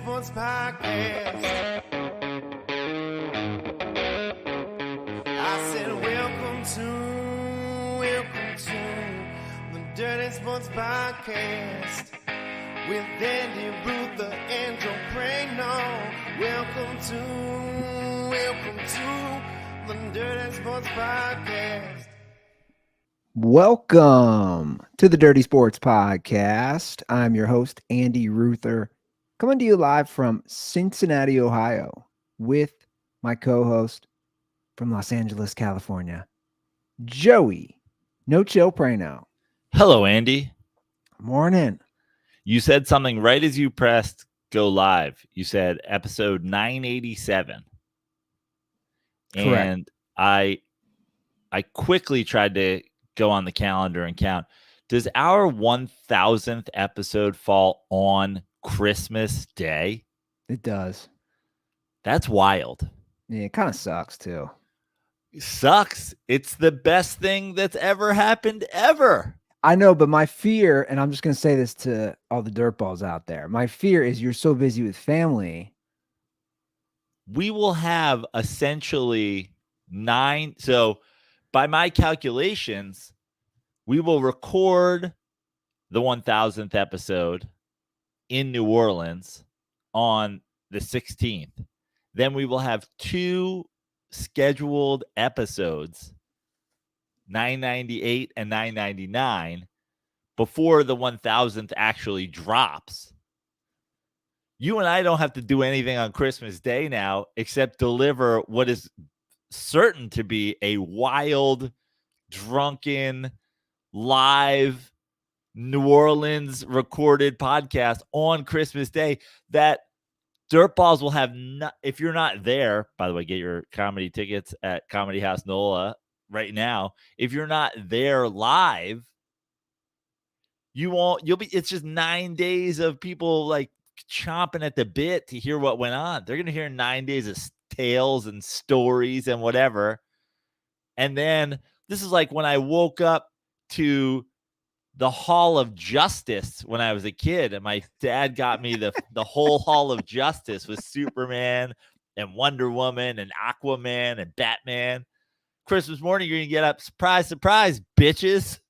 Sports Podcast. I said, welcome to the Dirty Sports Podcast with Andy Ruther and Joe Prano. Welcome to the Dirty Sports Podcast. Welcome to the Dirty Sports Podcast. I'm your host, Andy Ruther, coming to you live from Cincinnati, Ohio, with my co-host from Los Angeles, California, Joey No Chill Prano. Hello, Andy. Morning. You said something right as you pressed go live. You said episode 987. Correct. And I quickly tried to go on the calendar and count. Does our 1000th episode fall on Christmas Day? It does. That's wild. Yeah, it kind of sucks too. Sucks. It's the best thing that's ever happened ever. I know, but my fear, and I'm just going to say this to all the dirtballs out there, my fear is you're so busy with family. We will have essentially 9. So by my calculations, we will record the 1000th episode in New Orleans on the 16th. Then we will have 2 scheduled episodes, 998 and 999, before the 1000th actually drops. You and I don't have to do anything on Christmas Day now except deliver what is certain to be a wild, drunken, live New Orleans recorded podcast on Christmas Day that dirtballs will have. If you're not there, by the way, get your comedy tickets at Comedy House NOLA right now. If you're not there live, you'll be. It's just 9 days of people like chomping at the bit to hear what went on. They're going to hear 9 days of tales and stories and whatever. And then this is like when I woke up to the Hall of Justice when I was a kid, and my dad got me the whole Hall of Justice with Superman and Wonder Woman and Aquaman and Batman. Christmas morning, you're going to get up, surprise, surprise, bitches.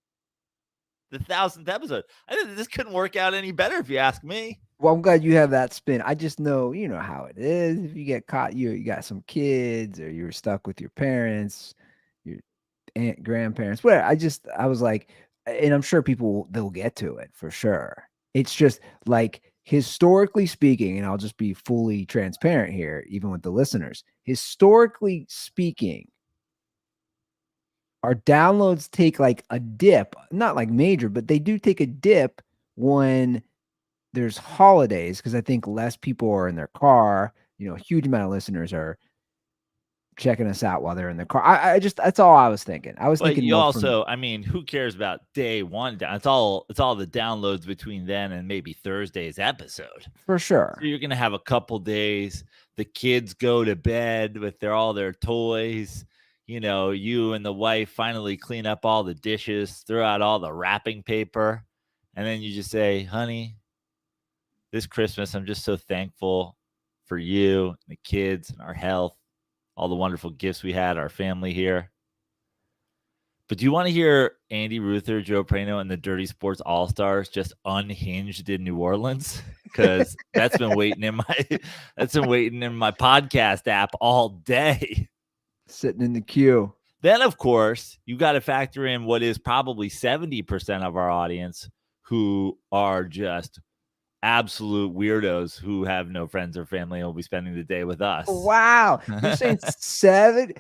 The 1000th episode. I think this couldn't work out any better if you ask me. Well, I'm glad you have that spin. I just know, you know how it is. If you get caught, you got some kids, or you're stuck with your parents, your aunt, grandparents. Where I was like, and I'm sure they'll get to it for sure. It's just like, historically speaking, and I'll just be fully transparent here, even with the listeners. Historically speaking, our downloads take like a dip, not like major, but they do take a dip when there's holidays, because I think less people are in their car. You know, a huge amount of listeners are checking us out while they're in the car. I just, that's all I was thinking. I was But thinking you more also, I mean, who cares about day one? It's all the downloads between then and maybe Thursday's episode. for sure. So you're gonna have a couple days. The kids go to bed with all their toys. You know, you and the wife finally clean up all the dishes, throw out all the wrapping paper, and then you just say, honey, this Christmas, I'm just so thankful for you and the kids and our health, all the wonderful gifts we had, our family here. But do you want to hear Andy Ruther, Joe Prano, and the Dirty Sports All-Stars just unhinged in New Orleans? Because that's been waiting in my podcast app all day. Sitting in the queue. Then, of course, you got to factor in what is probably 70% of our audience who are just absolute weirdos who have no friends or family and will be spending the day with us. Wow. You're saying 70%?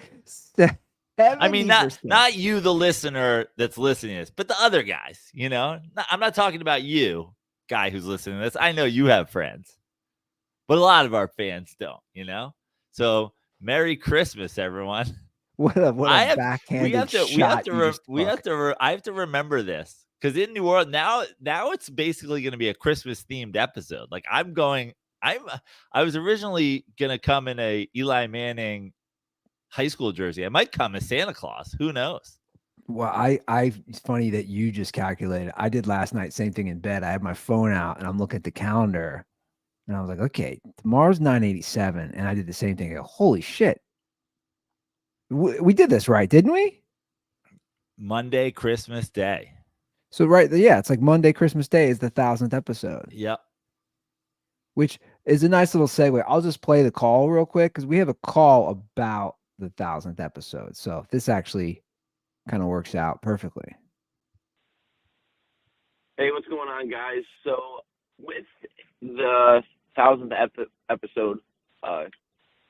I mean, not you, the listener that's listening to this, but the other guys, you know? I'm not talking about you, guy who's listening to this. I know you have friends, but a lot of our fans don't, you know? So Merry Christmas, everyone. What a backhanded shot. I have to remember this, because in New Orleans now it's basically going to be a Christmas themed episode. Like I was originally going to come in a Eli Manning high school jersey. I might come as Santa Claus. Who knows? Well, it's funny that you just calculated. I did last night, same thing in bed. I had my phone out and I'm looking at the calendar, And I was like, okay, tomorrow's 987. And I did the same thing. I go, holy shit. We did this right, didn't we? Monday, Christmas Day. So, right. Yeah. It's like Monday, Christmas Day is the 1000th episode, Yep. which is a nice little segue. I'll just play the call real quick because we have a call about the 1000th episode. So, this actually kind of works out perfectly. Hey, what's going on, guys? So, with the 1000th episode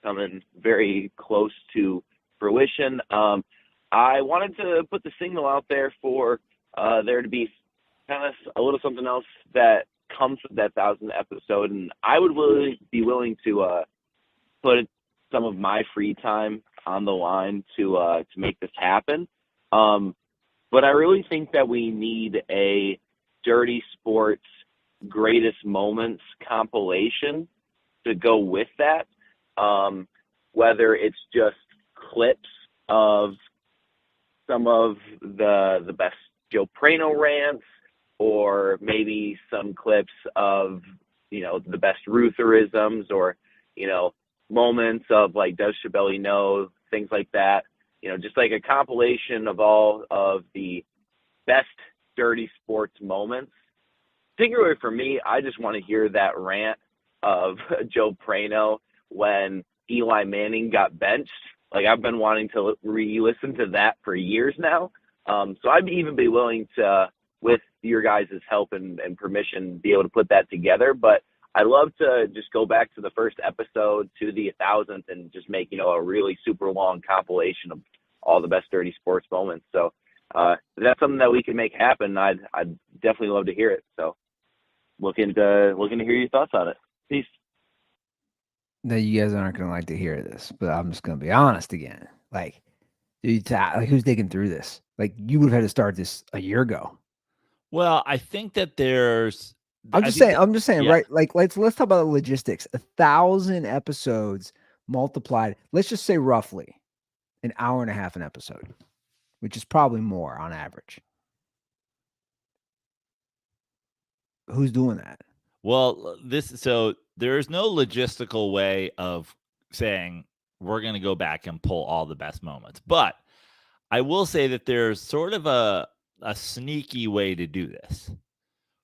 coming very close to fruition, I wanted to put the signal out there for there to be kind of a little something else that comes with that 1000th episode, and I would be willing to put some of my free time on the line to make this happen. But I really think that we need a Dirty Sports greatest moments compilation to go with that. Whether it's just clips of some of the best Joe Prano rants, or maybe some clips of, the best Rutherisms, or, moments of like, does Schiavelli know, things like that. Just like a compilation of all of the best Dirty Sports moments. Particularly for me, I just want to hear that rant of Joe Prano when Eli Manning got benched. Like, I've been wanting to re-listen to that for years now. So I'd even be willing to, with your guys' help and permission, be able to put that together. But I'd love to just go back to the first episode to the 1000th and just make, a really super long compilation of all the best Dirty Sports moments. So if that's something that we can make happen, I'd definitely love to hear it. So looking to hear your thoughts on it. Peace. Now, you guys aren't going to like to hear this, but I'm just going to be honest again. Like, dude, like, who's digging through this? Like, you would have had to start this a year ago. Well, I think that there's. I'm just saying, yeah. right? Like, let's talk about the logistics. 1,000 episodes multiplied. Let's just say roughly an hour and a half an episode, which is probably more on average. Who's doing that? Well, so there's no logistical way of saying we're going to go back and pull all the best moments. But I will say that there's sort of a sneaky way to do this,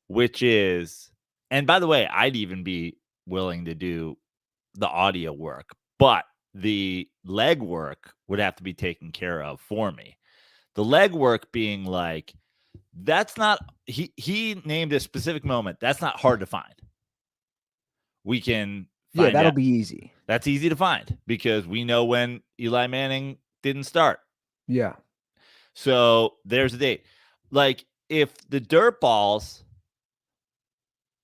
which is, and by the way, I'd even be willing to do the audio work, but the legwork would have to be taken care of for me. The legwork being like, that's not, he named a specific moment. That's not hard to find. We can find Yeah, that'll out. be easy. That's easy to find because we know when Eli Manning didn't start. Yeah. So there's a date. Like, if the dirt balls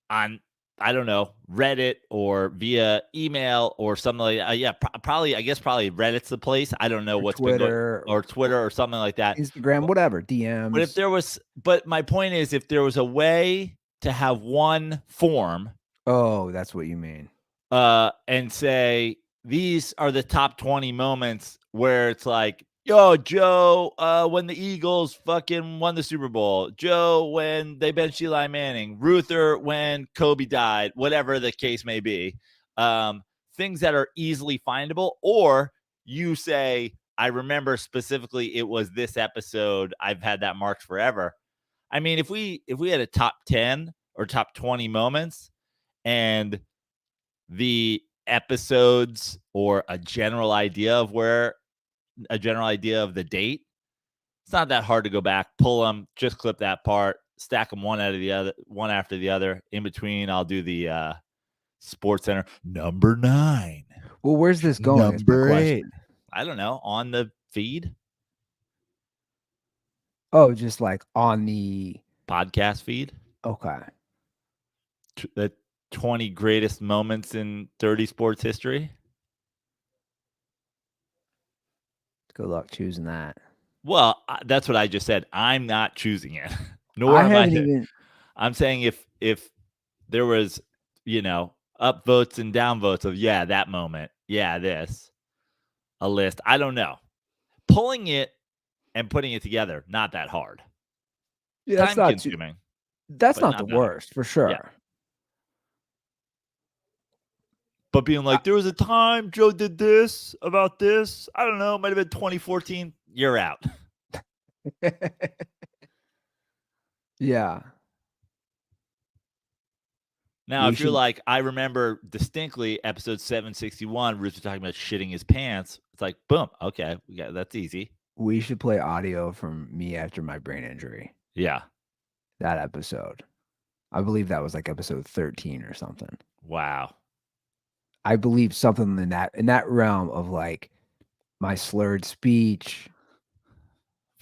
on, I don't know, Reddit or via email or something like that. Yeah, probably Reddit's the place. I don't know what's Twitter, been going, or Twitter or something like that. Instagram, whatever, DMs. But my point is, if there was a way to have one form. Oh, that's what you mean. And say, these are the top 20 moments where it's like, yo, Joe, when the Eagles fucking won the Super Bowl. Joe, when they benched Eli Manning. Ruther, when Kobe died. Whatever the case may be. Things that are easily findable. Or you say, I remember specifically it was this episode. I've had that marked forever. I mean, if we had a top 10 or top 20 moments and the episodes or a general idea of the date, it's not that hard to go back, pull them, just clip that part, stack them one after the other. In between, I'll do the Sports Center number 9. Well, where's this going? Number 8. I don't know, on the feed. Oh, just like on the podcast feed. Okay. The 20 greatest moments in 30 sports history. Good luck choosing that. Well, that's what I just said. I'm not choosing it. Nor am I. I'm saying if there was, up votes and down votes of, that moment, this, a list. I don't know. Pulling it and putting it together, not that hard. Yeah, Time consuming. That's not the worst, for sure. Yeah. But being like, there was a time Joe did this about this. I don't know. It might have been 2014. You're out. Yeah. Now, We if you're should- like, I remember distinctly episode 761, Rooster talking about shitting his pants. It's like, boom. Okay. That's easy. We should play audio from me after my brain injury. Yeah. That episode. I believe that was like episode 13 or something. Wow. I believe something in that realm of like my slurred speech.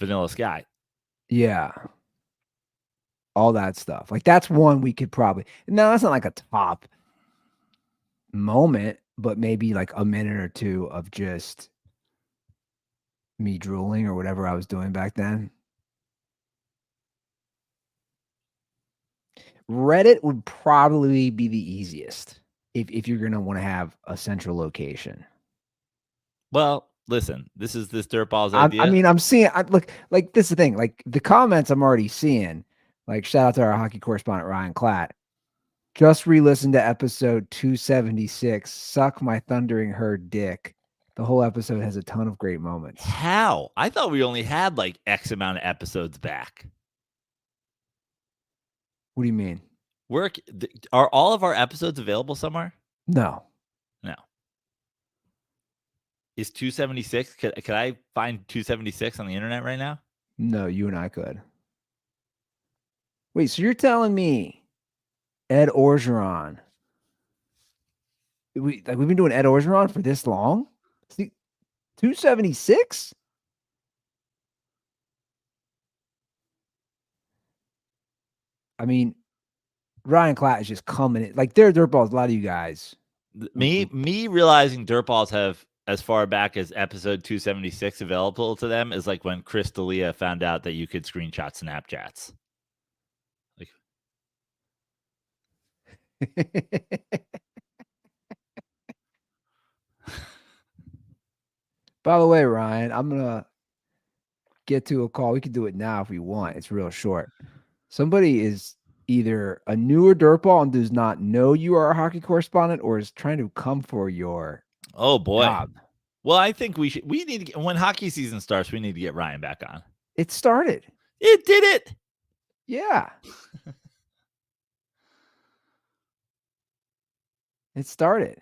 Vanilla Sky. Yeah. All that stuff. Like that's one we could probably. No, that's not like a top moment, but maybe like a minute or two of just me drooling or whatever I was doing back then. Reddit would probably be the easiest if you're gonna want to have a central location. Well, listen, this is this dirtball's idea. I mean, I'm seeing. Look, like this is the thing. Like the comments I'm already seeing. Like shout out to our hockey correspondent Ryan Klatt. Just re-listened to episode 276. Suck my thundering herd dick. The whole episode has a ton of great moments. How? I thought we only had like X amount of episodes back. What do you mean? Are all of our episodes available somewhere? No. Is 276? Could I find 276 on the internet right now? No, you and I could. Wait, so you're telling me Ed Orgeron? We've been doing Ed Orgeron for this long? See, 276? I mean, Ryan Klatt is just coming in. Like, they're dirtballs, a lot of you guys. Me realizing dirtballs have as far back as episode 276 available to them is like when Chris D'Elia found out that you could screenshot Snapchats. By the way, Ryan, I'm going to get to a call. We can do it now if we want. It's real short. Somebody is either a newer dirtball and does not know you are a hockey correspondent or is trying to come for your job. Well, I think we need to get, when hockey season starts, we need to get Ryan back on. It started. It did it. Yeah. It started.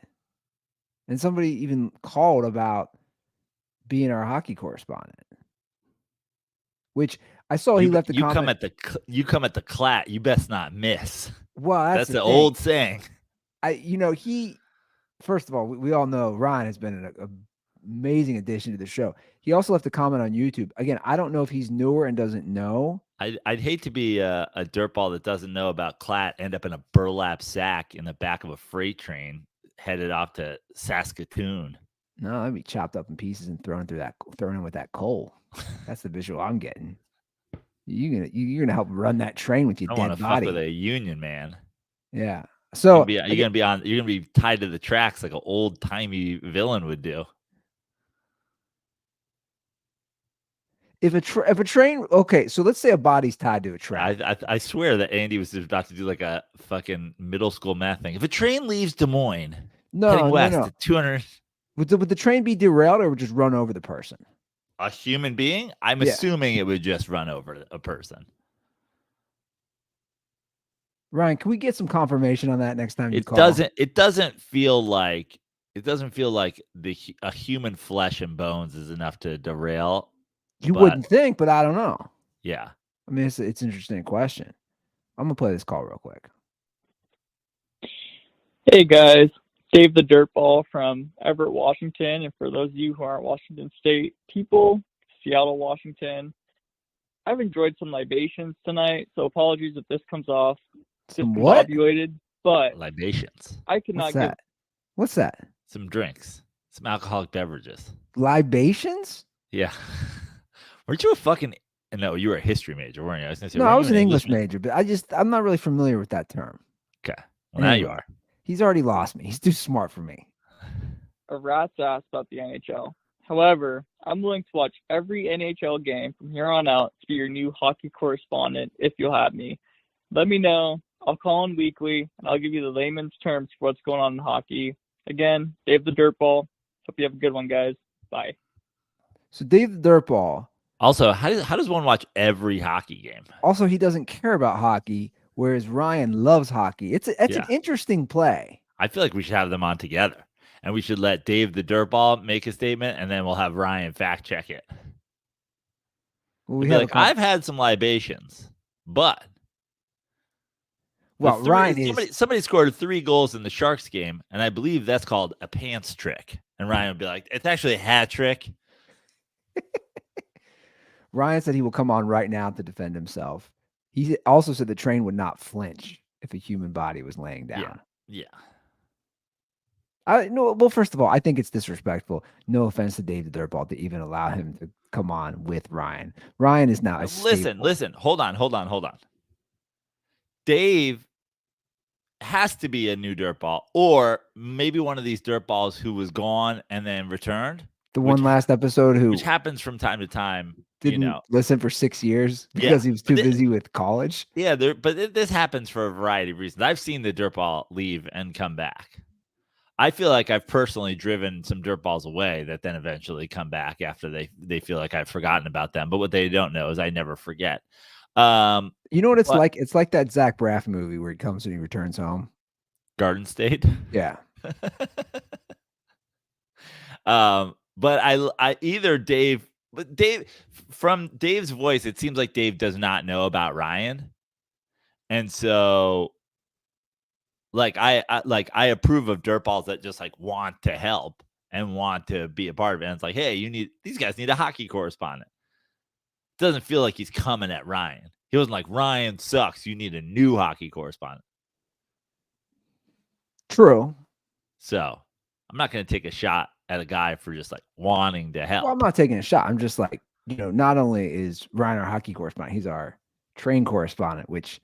And somebody even called about being our hockey correspondent. Which I saw he left a comment. You come at the Klatt, you best not miss. Well, that's the old saying. First of all, we all know Ryan has been an amazing addition to the show. He also left a comment on YouTube. Again, I don't know if he's newer and doesn't know. I'd hate to be a dirtball that doesn't know about Klatt, end up in a burlap sack in the back of a freight train headed off to Saskatoon. No, I'd be chopped up in pieces and thrown in with that coal. That's the visual I'm getting. You're gonna help run that train with your dead body. I want to fuck with a union man. Yeah. So you're gonna be tied to the tracks like an old timey villain would do. If a train, okay, so let's say a body's tied to a track. I swear that Andy was just about to do like a fucking middle school math thing. If a train leaves Des Moines, heading west at 200, would the train be derailed or would just run over the person? A human being? I'm assuming it would just run over a person. Ryan, can we get some confirmation on that next time you call? It doesn't feel like a human flesh and bones is enough to derail. Wouldn't think, but I don't know. Yeah. I mean, it's an interesting question. I'm gonna play this call real quick. Hey guys, Dave the Dirtball from Everett, Washington, and for those of you who aren't Washington State people, Seattle, Washington. I've enjoyed some libations tonight, so apologies if this comes off discombobulated. But libations. I could not get. What's that? Some drinks, some alcoholic beverages. Libations? Yeah. Weren't you a fucking? No, you were a history major, weren't you? I was gonna say, no, I was an English major, but I'm not really familiar with that term. Okay. Well, now you are. He's already lost me. He's too smart for me. A rat's ass about the NHL. However, I'm willing to watch every NHL game from here on out to be your new hockey correspondent if you'll have me. Let me know. I'll call in weekly, and I'll give you the layman's terms for what's going on in hockey. Again, Dave the Dirtball. Hope you have a good one, guys. Bye. So Dave the Dirtball. Also, how does one watch every hockey game? Also, he doesn't care about hockey, whereas Ryan loves hockey. It's an Yeah. interesting play. I feel like we should have them on together, and we should let Dave the Dirtball make a statement, and then we'll have Ryan fact check it. Well, He'll we be have like, I've had some libations, but well, Ryan somebody scored 3 goals in the Sharks game, and I believe that's called a pants trick. And Ryan would be like, it's actually a hat trick. Ryan said he will come on right now to defend himself. He also said the train would not flinch if a human body was laying down. Yeah. Well, first of all, I think it's disrespectful. No offense to Dave the Dirtball to even allow him to come on with Ryan. Ryan is now a Listen. Hold on. Dave has to be a new dirtball, or maybe one of these dirtballs who was gone and then returned. The one last episode which happens from time to time. Didn't listen for 6 years because he was too busy with college. Yeah, but this happens for a variety of reasons. I've seen the dirtball leave and come back. I feel like I've personally driven some dirtballs away that then eventually come back after they feel like I've forgotten about them. But what they don't know is I never forget. You know what it's like? It's like that Zach Braff movie where he comes and he returns home. Garden State. Yeah. But I either Dave, from Dave's voice, it seems like Dave does not know about Ryan, and so I approve of dirtballs that just like want to help and want to be a part of it. And it's like, hey, these guys need a hockey correspondent. It doesn't feel like he's coming at Ryan. He wasn't like, Ryan sucks, you need a new hockey correspondent. True. So I'm not going to take a shot at a guy for just like wanting to help. Well, I'm not taking a shot. I'm just like, not only is Ryan our hockey correspondent, he's our train correspondent, which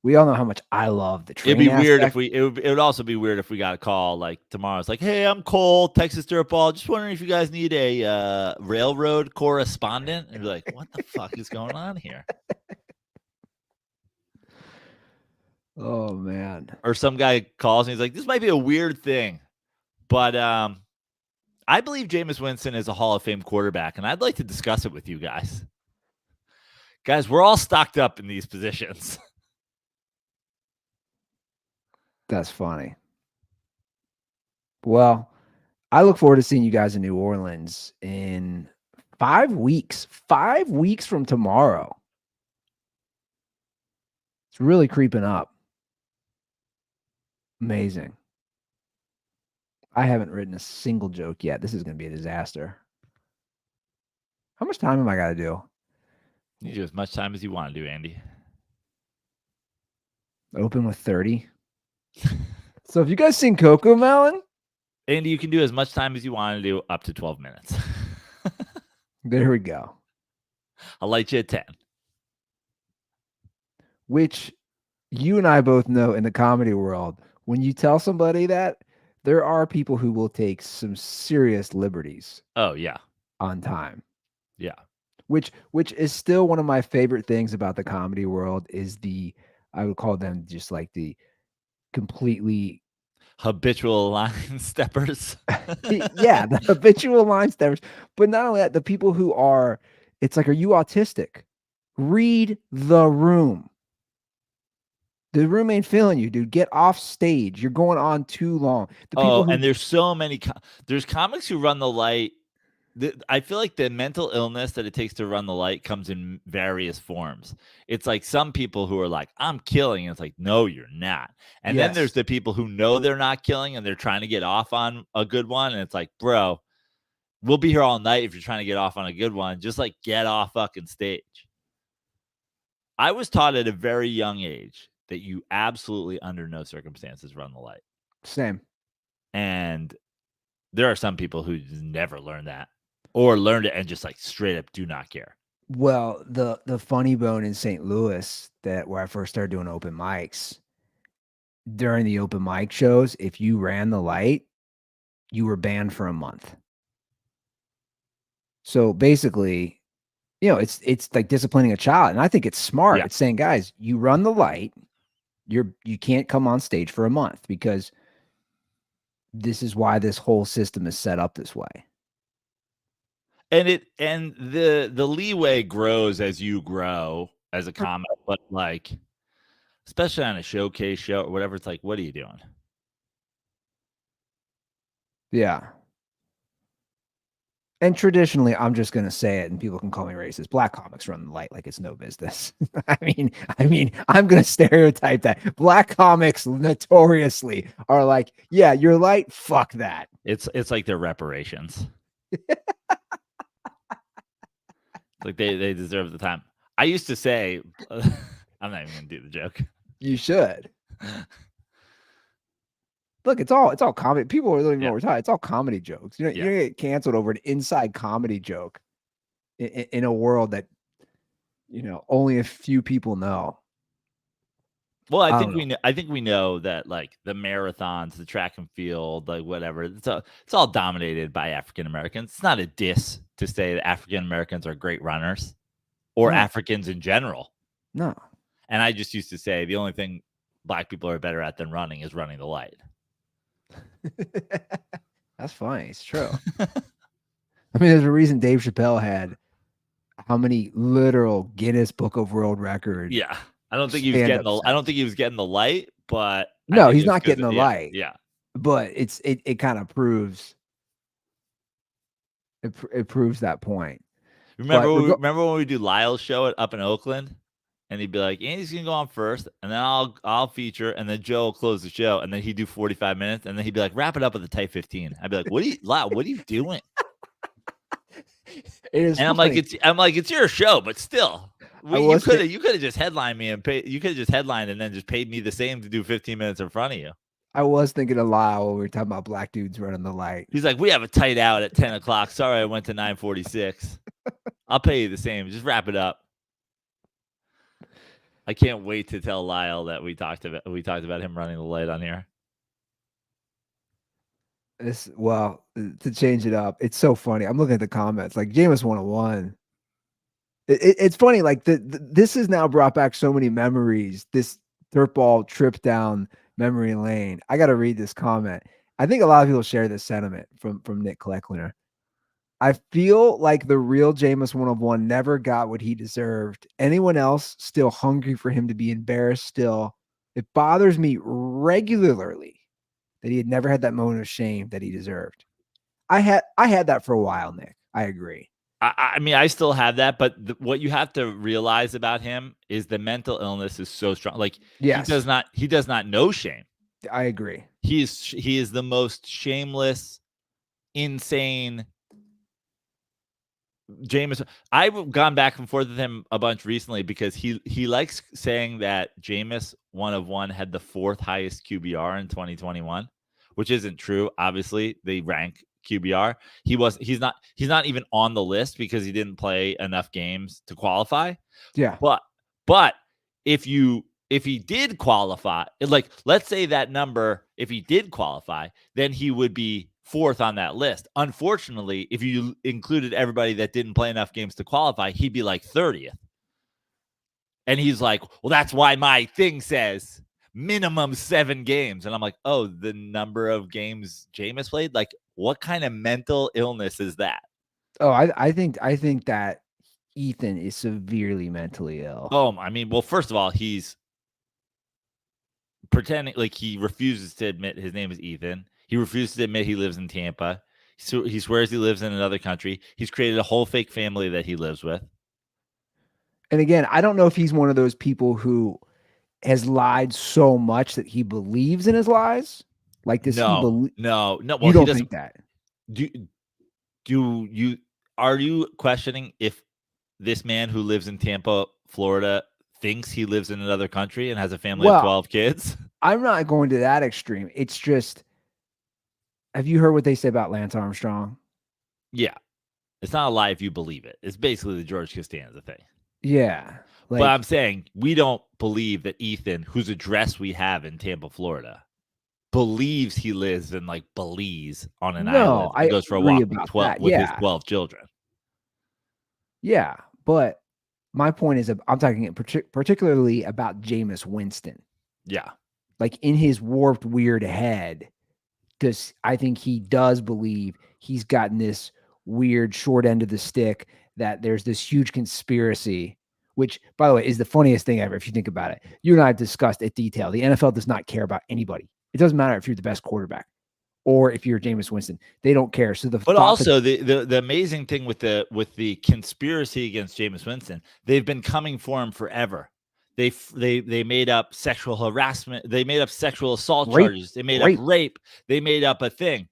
we all know how much I love the train. It'd be weird if it would also be weird if we got a call like tomorrow. It's like, hey, I'm Cole, Texas Dirtball. Just wondering if you guys need a railroad correspondent. And be like, what the fuck is going on here? Oh man. Or some guy calls and he's like, this might be a weird thing, but I believe Jameis Winston is a Hall of Fame quarterback, and I'd like to discuss it with you guys. Guys, we're all stocked up in these positions. That's funny. Well, I look forward to seeing you guys in New Orleans in 5 weeks. 5 weeks from tomorrow. It's really creeping up. Amazing. I haven't written a single joke yet. This is going to be a disaster. How much time am I got to do? You do as much time as you want to do, Andy. Open with 30. So have you guys seen Coco Melon? Andy, you can do as much time as you want to do, up to 12 minutes. There we go. I'll light you at 10. Which you and I both know in the comedy world, when you tell somebody that, there are people who will take some serious liberties. Oh, yeah. On time. Yeah. Which is still one of my favorite things about the comedy world is I would call them just like the completely habitual line steppers. Yeah, the habitual line steppers. But not only that, the people who are, it's like, are you autistic? Read the room. The room ain't feeling you, dude. Get off stage. You're going on too long. And there's so many. There's comics who run the light. I feel like the mental illness that it takes to run the light comes in various forms. It's like some people who are like, I'm killing. And it's like, no, you're not. And then there's the people who know they're not killing and they're trying to get off on a good one. And it's like, bro, we'll be here all night if you're trying to get off on a good one. Just like get off fucking stage. I was taught at a very young age that you absolutely under no circumstances run the light. Same. And there are some people who never learn that or learned it and just like straight up do not care. Well, the funny bone in St. Louis where I first started doing open mics, during the open mic shows, if you ran the light, you were banned for a month. So basically, it's like disciplining a child. And I think it's smart. Yeah. It's saying, guys, you run the light. You can't come on stage for a month because this is why this whole system is set up this way. And the leeway grows as you grow as a comic, but like, especially on a showcase show or whatever, it's like, what are you doing? Yeah. And traditionally, I'm just gonna say it, and people can call me racist. Black comics run the light like it's no business. I mean, I'm gonna stereotype that. Black comics notoriously are like, yeah, you're light, fuck that. It's like their reparations. Like they deserve the time. I used to say, I'm not even gonna do the joke. You should. Look, it's all comedy. People don't even know what we're talking. It's all comedy jokes. You know, you get canceled over an inside comedy joke in a world that, you know, only a few people know. Well, I think we know that, like, the marathons, the track and field, like whatever, it's all dominated by African Americans. It's not a diss to say that African Americans are great runners, or Africans in general. No. And I just used to say the only thing Black people are better at than running is running the light. That's funny. It's true. I mean, there's a reason Dave Chappelle had how many literal Guinness Book of World Records. Yeah. I don't think he was getting the light, but no, he's not getting the light. Yeah. But it kind of proves it proves that point. Remember when we do Lyle's show up in Oakland? And he'd be like, Andy's gonna go on first, and then I'll feature, and then Joe will close the show, and then he'd do 45 minutes, and then he'd be like, wrap it up with a tight 15. I'd be like, what are you doing? And I'm like, it's your show, but still, you could have just headlined me and you could have just headlined and then just paid me the same to do 15 minutes in front of you. I was thinking of Lyle when we were talking about Black dudes running the light. He's like, we have a tight out at 10 o'clock. Sorry, I went to 9:46. I'll pay you the same. Just wrap it up. I can't wait to tell Lyle that we talked about him running the light on here. To change it up, it's so funny. I'm looking at the comments, like Jameis 101. It's funny, like this has now brought back so many memories. This dirtball trip down memory lane. I got to read this comment. I think a lot of people share this sentiment from Nick Kleckner. I feel like the real Jameis 101 never got what he deserved. Anyone else still hungry for him to be embarrassed still. It bothers me regularly that he had never had that moment of shame that he deserved. I had that for a while, Nick. I agree. I mean, I still have that, but what you have to realize about him is the mental illness is so strong. Like, yes. He does not know shame. I agree. He is the most shameless, insane Jameis. I've gone back and forth with him a bunch recently because he likes saying that Jameis 101 had the 4th highest QBR in 2021, which isn't true. Obviously, they rank QBR. He's not even on the list because he didn't play enough games to qualify. Yeah. But if he did qualify, like, let's say that number, if he did qualify, then he would be 4th on that list. Unfortunately, if you included everybody that didn't play enough games to qualify, he'd be like 30th. And he's like, well, that's why my thing says minimum 7 games. And I'm like, oh, the number of games Jameis played? Like, what kind of mental illness is that? Oh, I think that Ethan is severely mentally ill. Oh, I mean, well, first of all, he's pretending like he refuses to admit his name is Ethan. He refuses to admit he lives in Tampa. So he swears he lives in another country. He's created a whole fake family that he lives with. And again, I don't know if he's one of those people who has lied so much that he believes in his lies. Like, does he believe? No. Well, you don't think that? Are you questioning if this man who lives in Tampa, Florida, thinks he lives in another country and has a family of 12 kids? I'm not going to that extreme. It's just, have you heard what they say about Lance Armstrong? Yeah. It's not a lie if you believe it. It's basically the George Costanza thing. Yeah. But I'm saying we don't believe that Ethan, whose address we have in Tampa, Florida, believes he lives in like Belize on an island and goes for a walk with his 12 children. Yeah. But my point is, I'm talking particularly about Jameis Winston. Yeah. Like, in his warped, weird head, because I think he does believe he's gotten this weird short end of the stick, that there's this huge conspiracy, which, by the way, is the funniest thing ever if you think about it. You and I have discussed at detail. The NFL does not care about anybody. It doesn't matter if you're the best quarterback or if you're Jameis Winston. They don't care. So but also the amazing thing with the conspiracy against Jameis Winston, they've been coming for him forever. They made up sexual harassment. They made up sexual assault charges. They made up rape. They made up a thing.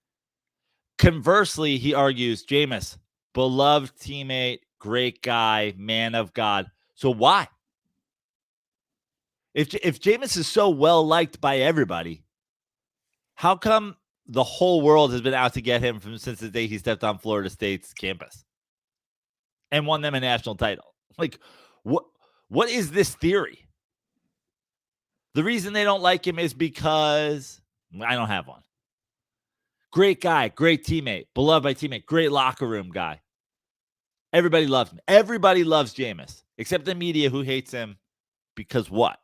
Conversely, he argues, Jameis, beloved teammate, great guy, man of God. So why? If Jameis is so well liked by everybody, how come the whole world has been out to get him since the day he stepped on Florida State's campus and won them a national title? Like, what is this theory? The reason they don't like him is because I don't have one. Great guy, great teammate, beloved by teammate, great locker room guy. Everybody loves him. Everybody loves Jameis, except the media, who hates him because what?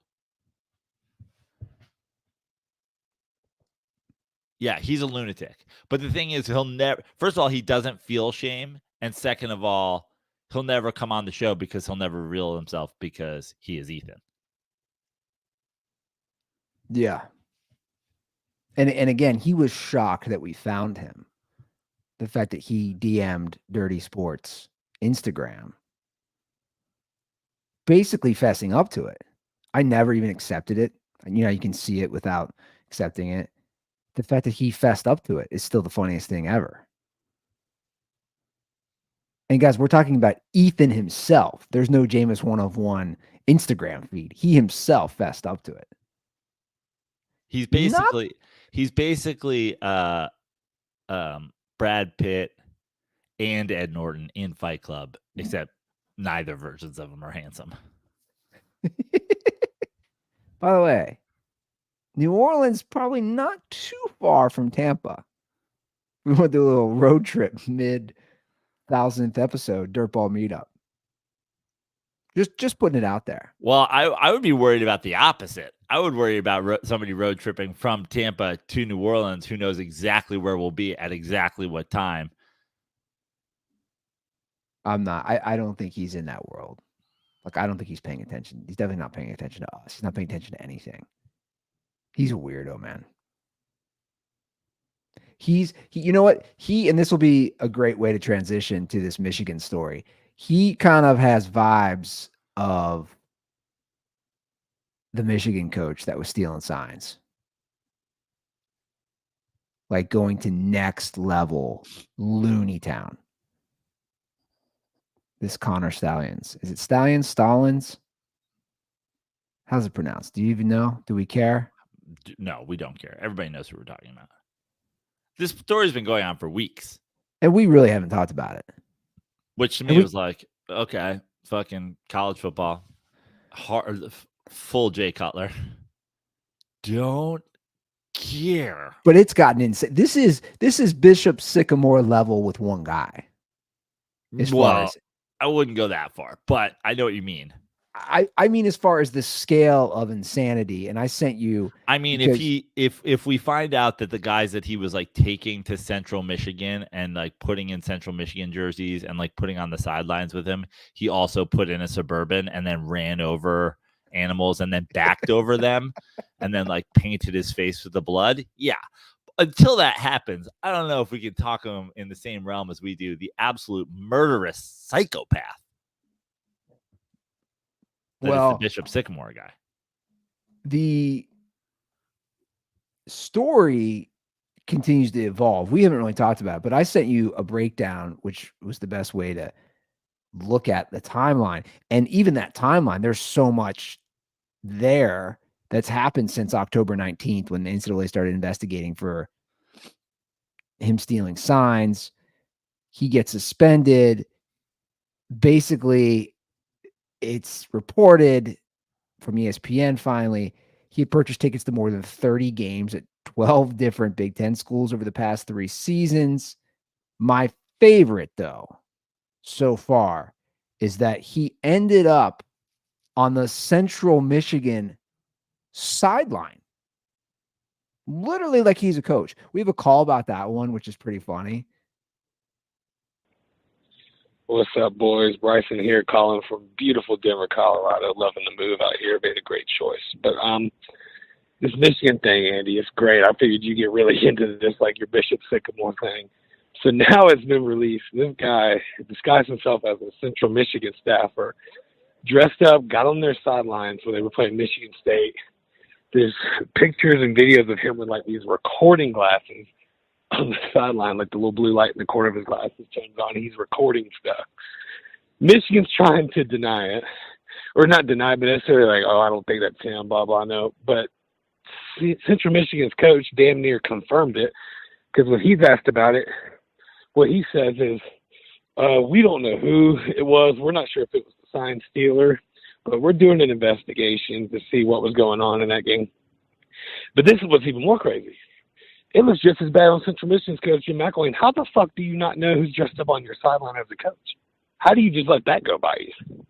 Yeah, he's a lunatic. But the thing is, he'll never, first of all, he doesn't feel shame. And second of all, he'll never come on the show because he'll never reveal himself because he is Ethan. Yeah. And again, he was shocked that we found him. The fact that he DM'd Dirty Sports Instagram, basically fessing up to it. I never even accepted it. You know, you can see it without accepting it. The fact that he fessed up to it is still the funniest thing ever. And guys, we're talking about Ethan himself. There's no Jameis 101 Instagram feed. He himself fessed up to it. He's basically Brad Pitt and Ed Norton in Fight Club, except neither versions of them are handsome. By the way, New Orleans probably not too far from Tampa. We went to a little road trip mid 1000th episode, Dirtball Meetup. Just putting it out there. Well, I would be worried about the opposite. I would worry about somebody road tripping from Tampa to New Orleans who knows exactly where we'll be at exactly what time. I'm not. I don't think he's in that world. Like, I don't think he's paying attention. He's definitely not paying attention to us. He's not paying attention to anything. He's a weirdo, man. You know what? And this will be a great way to transition to this Michigan story. He kind of has vibes of the Michigan coach that was stealing signs. Like going to next level loony town. This Connor Stallions. Is it Stallions? Stallings? How's it pronounced? Do you even know? Do we care? No, we don't care. Everybody knows who we're talking about. This story's been going on for weeks. And we really haven't talked about it. Which to me was like, okay, fucking college football. Full Jay Cutler. Don't care. But it's gotten insane. This is Bishop Sycamore level with one guy. I wouldn't go that far, but I know what you mean. I mean, as far as the scale of insanity, and I sent you. I mean, if we find out that the guys that he was like taking to Central Michigan and like putting in Central Michigan jerseys and like putting on the sidelines with him, he also put in a Suburban and then ran over animals and then backed over them and then like painted his face with the blood. Yeah. Until that happens, I don't know if we can talk him in the same realm as we do the absolute murderous psychopath. Well, the Bishop Sycamore guy. The story continues to evolve. We haven't really talked about it, but I sent you a breakdown, which was the best way to look at the timeline. And even that timeline, there's so much there that's happened since October 19th when the NCAA started investigating for him stealing signs. He gets suspended. Basically, it's reported from ESPN finally, he had purchased tickets to more than 30 games at 12 different Big Ten schools over the past 3 seasons. My favorite, though, so far, is that he ended up on the Central Michigan sideline literally like he's a coach. We have a call about that one, which is pretty funny. What's up, boys? Bryson here, calling from beautiful Denver, Colorado. Loving the move out here. Made a great choice. But this Michigan thing, Andy, it's great. I figured you get really into this, like your Bishop Sycamore thing. So now it's been released. This guy disguised himself as a Central Michigan staffer, dressed up, got on their sidelines when they were playing Michigan State. There's pictures and videos of him with like these recording glasses on the sideline, like the little blue light in the corner of his glasses turns on. He's recording stuff. Michigan's trying to deny it, or not deny, but necessarily like, oh, I don't think that's him, blah, blah, no. But Central Michigan's coach damn near confirmed it, because when he's asked about it, what he says is, we don't know who it was. We're not sure if it was the sign stealer, but we're doing an investigation to see what was going on in that game. But this is what's even more crazy. It was just as bad on Central Michigan's coach, Jim McElwain. How the fuck do you not know who's dressed up on your sideline as a coach? How do you just let that go by you?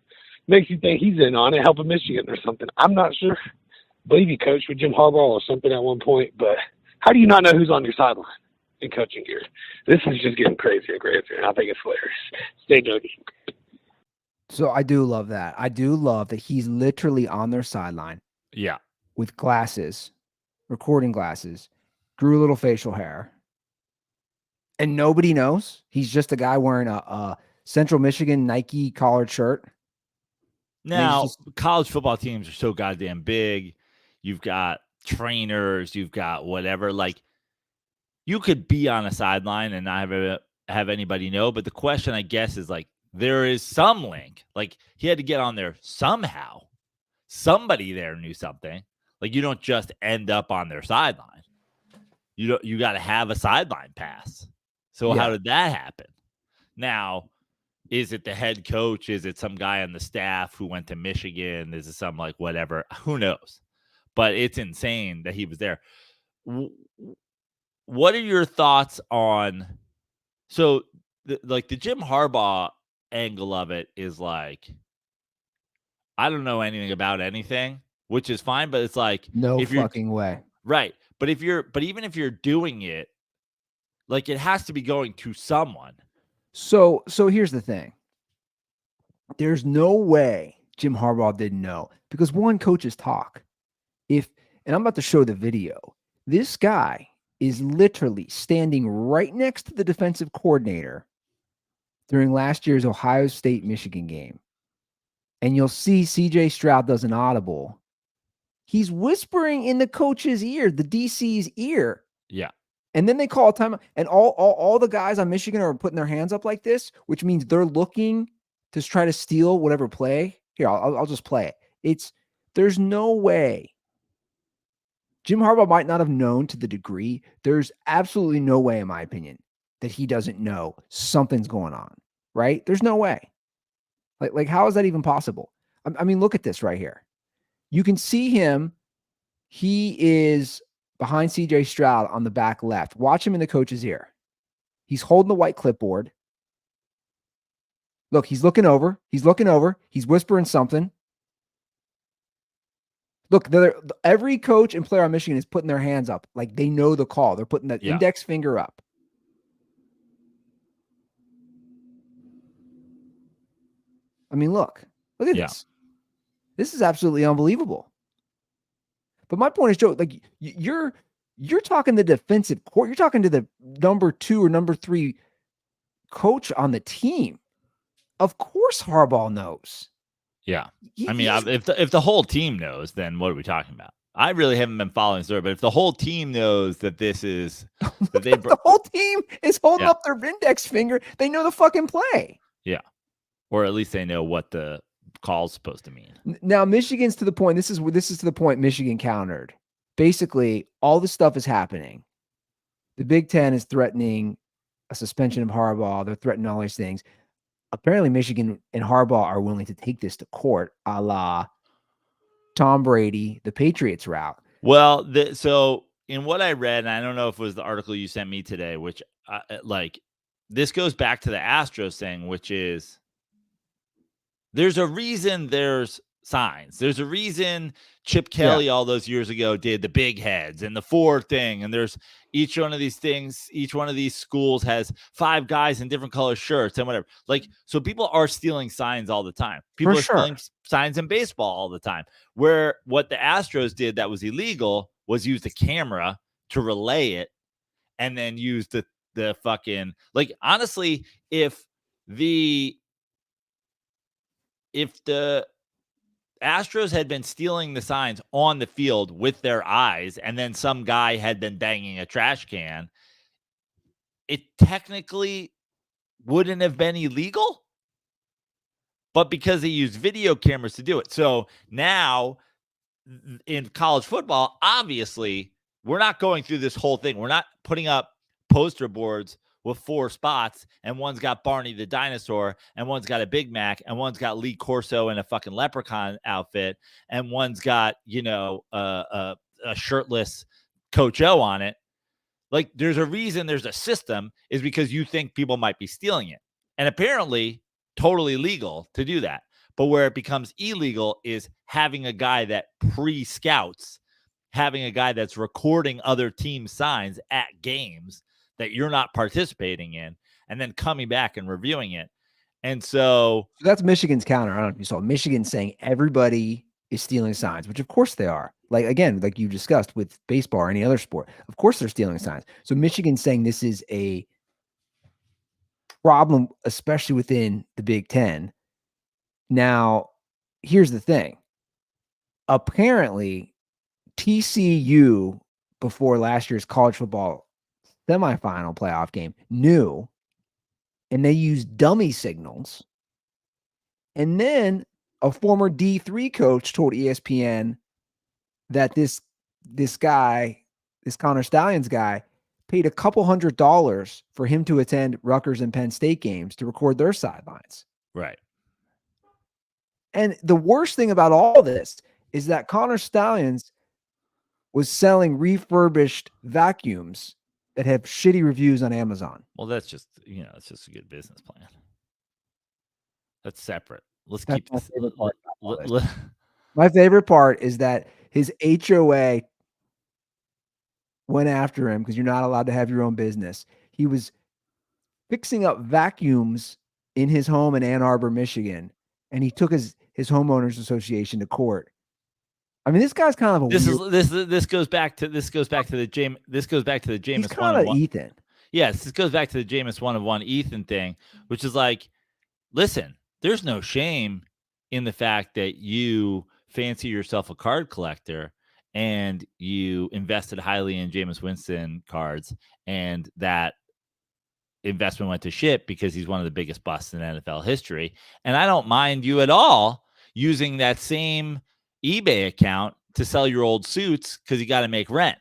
Makes you think he's in on it, helping Michigan or something. I'm not sure. I believe he coached with Jim Harbaugh or something at one point, but how do you not know who's on your sideline in coaching gear? This is just getting crazier and crazier, and I think it's hilarious. Stay dirty. So I do love that. I do love that he's literally on their sideline. Yeah. With glasses, recording glasses, grew a little facial hair, and nobody knows. He's just a guy wearing a Central Michigan Nike collared shirt. Now, college football teams are so goddamn big. You've got trainers, you've got whatever. Like, you could be on a sideline and not have anybody know. But the question, I guess, is like, there is some link. Like, he had to get on there somehow. Somebody there knew something. Like, you don't just end up on their sideline. You got to have a sideline pass. So how did that happen? Now, is it the head coach? Is it some guy on the staff who went to Michigan? Is it some like whatever? Who knows? But it's insane that he was there. What are your thoughts on? So, the Jim Harbaugh angle of it is like, I don't know anything about anything, which is fine. But it's like no fucking way, right? But even if you're doing it, like, it has to be going to someone. So here's the thing. There's no way Jim Harbaugh didn't know, because one, coaches talk. And I'm about to show the video. This guy is literally standing right next to the defensive coordinator during last year's Ohio State-Michigan game. And you'll see CJ Stroud does an audible. He's whispering in the coach's ear, the DC's ear. Yeah. And then they call a timeout. And all the guys on Michigan are putting their hands up like this, which means they're looking to try to steal whatever play. Here, I'll just play it. There's no way. Jim Harbaugh might not have known to the degree. There's absolutely no way, in my opinion, that he doesn't know something's going on, right? There's no way. Like how is that even possible? I mean, look at this right here. You can see him. He is behind CJ Stroud on the back left. Watch him in the coach's ear. He's holding the white clipboard. Look, he's looking over. He's whispering something. Look, every coach and player on Michigan is putting their hands up. Like they know the call. They're putting the index finger up. I mean, look at this. This is absolutely unbelievable. But my point is, Joe, like you're talking the defensive court. You're talking to the number 2 or number 3 coach on the team. Of course, Harbaugh knows. Yeah, I mean, if the whole team knows, then what are we talking about? I really haven't been following this, but if the whole team knows that this is the whole team is holding up their index finger, they know the fucking play. Yeah, or at least they know what the call's supposed to mean. Now, Michigan's to the point. This is to the point Michigan countered. Basically, all this stuff is happening. The Big Ten is threatening a suspension of Harbaugh. They're threatening all these things. Apparently, Michigan and Harbaugh are willing to take this to court, a la Tom Brady, the Patriots route. Well, so in what I read, and I don't know if it was the article you sent me today, which this goes back to the Astros thing, which is there's a reason there's signs. There's a reason Chip Kelly all those years ago did the big heads and the 4 thing. And there's each one of these things, each one of these schools has 5 guys in different color shirts and whatever. Like, so people are stealing signs all the time. People are stealing signs in baseball all the time. Where what the Astros did that was illegal was use the camera to relay it and then use the fucking, like, honestly, if the Astros had been stealing the signs on the field with their eyes, and then some guy had been banging a trash can, it technically wouldn't have been illegal, but because they used video cameras to do it. So now in college football, obviously, we're not going through this whole thing. We're not putting up poster boards with 4 spots, and one's got Barney the dinosaur, and one's got a Big Mac, and one's got Lee Corso in a fucking leprechaun outfit, and one's got, a shirtless Coach O on it. Like, there's a reason there's a system, is because you think people might be stealing it. And apparently totally legal to do that. But where it becomes illegal is having a guy that pre-scouts, having a guy that's recording other team signs at games that you're not participating in, and then coming back and reviewing it. And so that's Michigan's counter. I don't know if you saw Michigan saying everybody is stealing signs, which of course they are. Like, again, like you discussed with baseball or any other sport, of course they're stealing signs. So Michigan's saying this is a problem, especially within the Big Ten. Now, here's the thing. Apparently, TCU, before last year's college football semifinal playoff game, knew, and they used dummy signals. And then a former D3 coach told ESPN that this guy, this Connor Stallions guy, paid a couple $100 for him to attend Rutgers and Penn State games to record their sidelines. Right. And the worst thing about all this is that Connor Stallions was selling refurbished vacuums that have shitty reviews on Amazon. Well, that's just, it's just a good business plan. That's separate. Let's That's keep my this. favorite part. My favorite part is that his HOA went after him because you're not allowed to have your own business. He was fixing up vacuums in his home in Ann Arbor, Michigan, and he took his homeowners association to court. I mean, this guy's kind of a this goes back to the Jameis. He's kind of Ethan. Yes, this goes back to the Jameis 1-of-1 Ethan thing, which is like, listen, there's no shame in the fact that you fancy yourself a card collector and you invested highly in Jameis Winston cards, and that investment went to shit because he's one of the biggest busts in NFL history. And I don't mind you at all using that same eBay account to sell your old suits because you got to make rent.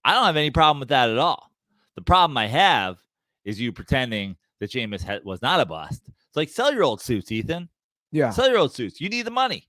I don't have any problem with that at all. The problem I have is you pretending that Jameis was not a bust. It's like, sell your old suits, Ethan. Yeah. Sell your old suits. You need the money.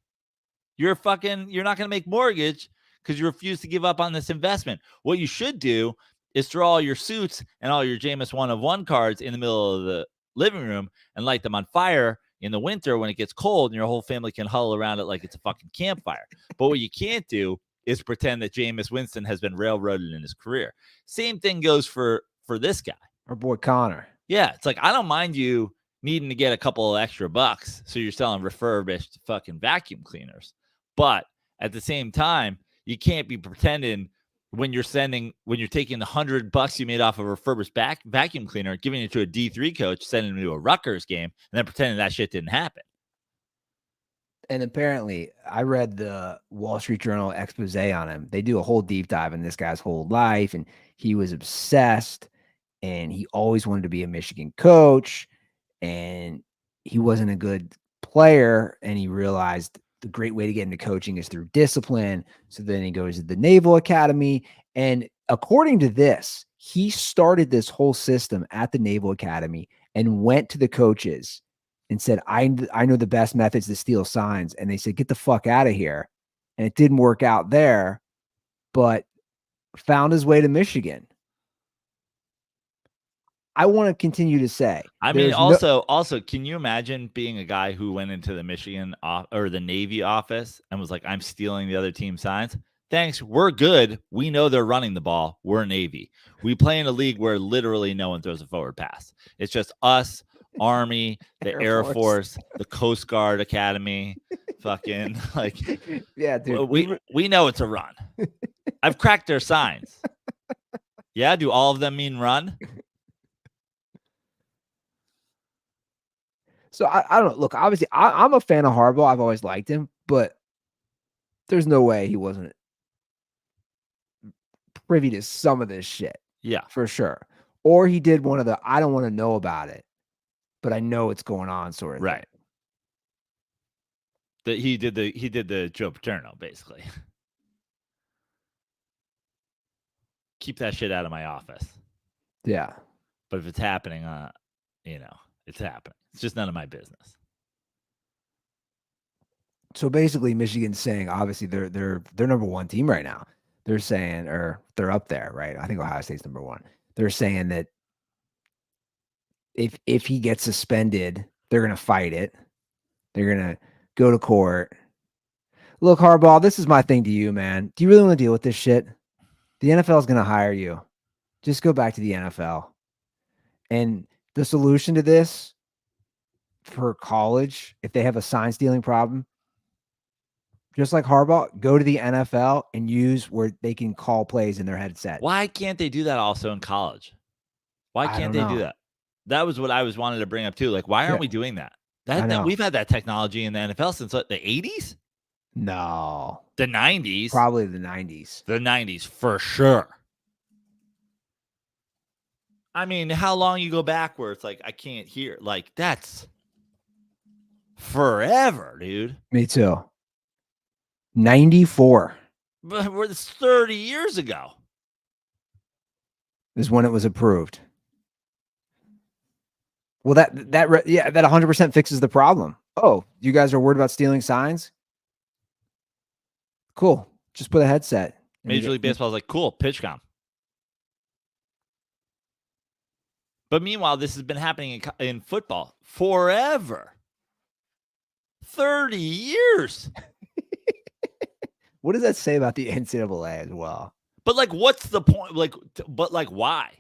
You're not going to make mortgage because you refuse to give up on this investment. What you should do is throw all your suits and all your Jameis 1-of-1 cards in the middle of the living room and light them on fire in the winter when it gets cold and your whole family can huddle around it like it's a fucking campfire. But what you can't do is pretend that Jameis Winston has been railroaded in his career. Same thing goes for this guy. Our boy Connor. Yeah, it's like, I don't mind you needing to get a couple of extra bucks so you're selling refurbished fucking vacuum cleaners. But at the same time, you can't be pretending when you're taking the $100 you made off a refurbished vacuum cleaner, giving it to a D3 coach, sending him to a Rutgers game, and then pretending that shit didn't happen. And apparently, I read the Wall Street Journal expose on him. They do a whole deep dive in this guy's whole life, and he was obsessed, and he always wanted to be a Michigan coach, and he wasn't a good player, and he realized the great way to get into coaching is through discipline. So then he goes to the Naval Academy. And according to this, he started this whole system at the Naval Academy and went to the coaches and said, I know the best methods to steal signs. And they said, get the fuck out of here. And it didn't work out there, but found his way to Michigan. I want to continue to say. I mean, there's also, can you imagine being a guy who went into the Michigan or the Navy office and was like, "I'm stealing the other team's signs"? Thanks, we're good. We know they're running the ball. We're Navy. We play in a league where literally no one throws a forward pass. It's just us, Army, the Air Force, the Coast Guard Academy, fucking like, yeah, dude. we know it's a run. I've cracked their signs. Yeah, do all of them mean run? So I don't look. Obviously, I'm a fan of Harbaugh. I've always liked him, but there's no way he wasn't privy to some of this shit. Yeah, for sure. Or he did one of the I don't want to know about it, but I know it's going on sort of right. thing. He did the Joe Paterno basically. Keep that shit out of my office. Yeah. But if it's happening, it's happening. It's just none of my business. So basically, Michigan's saying obviously they're number one team right now. They're saying, or they're up there, right? I think Ohio State's number one. They're saying that if he gets suspended, they're gonna fight it. They're gonna go to court. Look, Harbaugh, this is my thing to you, man. Do you really want to deal with this shit? The NFL is gonna hire you. Just go back to the NFL. And the solution to this for college, if they have a sign stealing problem, just like Harbaugh, go to the NFL and use where they can call plays in their headset. Why can't they do that also in college? Why can't they do that? That was what I was wanted to bring up too. Like, why aren't we doing that? That we've had that technology in the NFL since what, the 80s? No. The 90s. Probably the 90s. The 90s for sure. I mean, how long you go back where it's like I can't hear? Like, that's forever, dude. Me too. 94. But it's 30 years ago. Is when it was approved. Well, that 100% fixes the problem. Oh, you guys are worried about stealing signs? Cool. Just put a headset. Major League Baseball is like, cool, pitch com. But meanwhile, this has been happening in football forever. 30 years. What does that say about the NCAA as well? But like, what's the point? Like, why?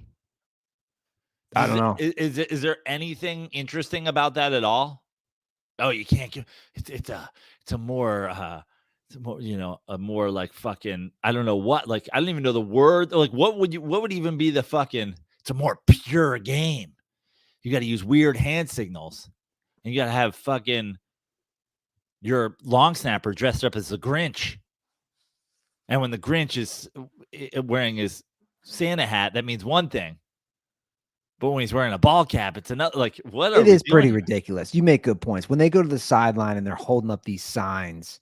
I don't know. Is there anything interesting about that at all? Oh, you can't give it's a more a more like fucking, I don't know what, like, I don't even know the word. Like, what would even be the fucking, it's a more pure game. You got to use weird hand signals and you got to have fucking your long snapper dressed up as the Grinch. And when the Grinch is wearing his Santa hat, that means one thing. But when he's wearing a ball cap, it's another. Like, what are it is pretty here? ridiculous. You make good points. When they go to the sideline and they're holding up these signs,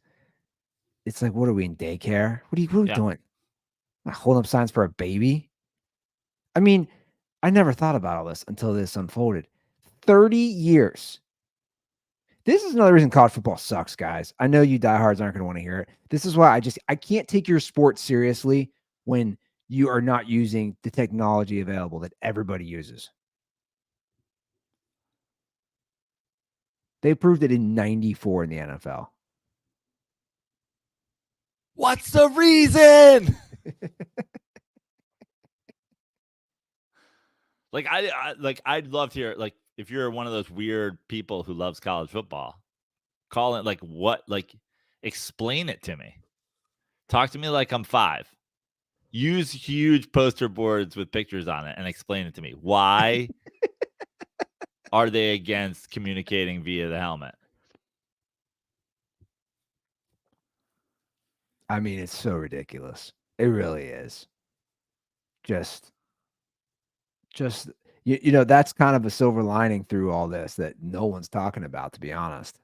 it's like, what are we in daycare? What are we doing? Holding up signs for a baby? I mean, I never thought about all this until this unfolded. 30 years. This is another reason college football sucks, guys. I know you diehards aren't going to want to hear it. This is why I can't take your sport seriously when you are not using the technology available that everybody uses. They proved it in 94 in the NFL. What's the reason? Like, I'd love to hear, like, if you're one of those weird people who loves college football, call it, like, what, like, explain it to me. Talk to me like I'm 5. Use huge poster boards with pictures on it and explain it to me. Why are they against communicating via the helmet? I mean, it's so ridiculous. It really is. Just you know, that's kind of a silver lining through all this that no one's talking about, to be honest.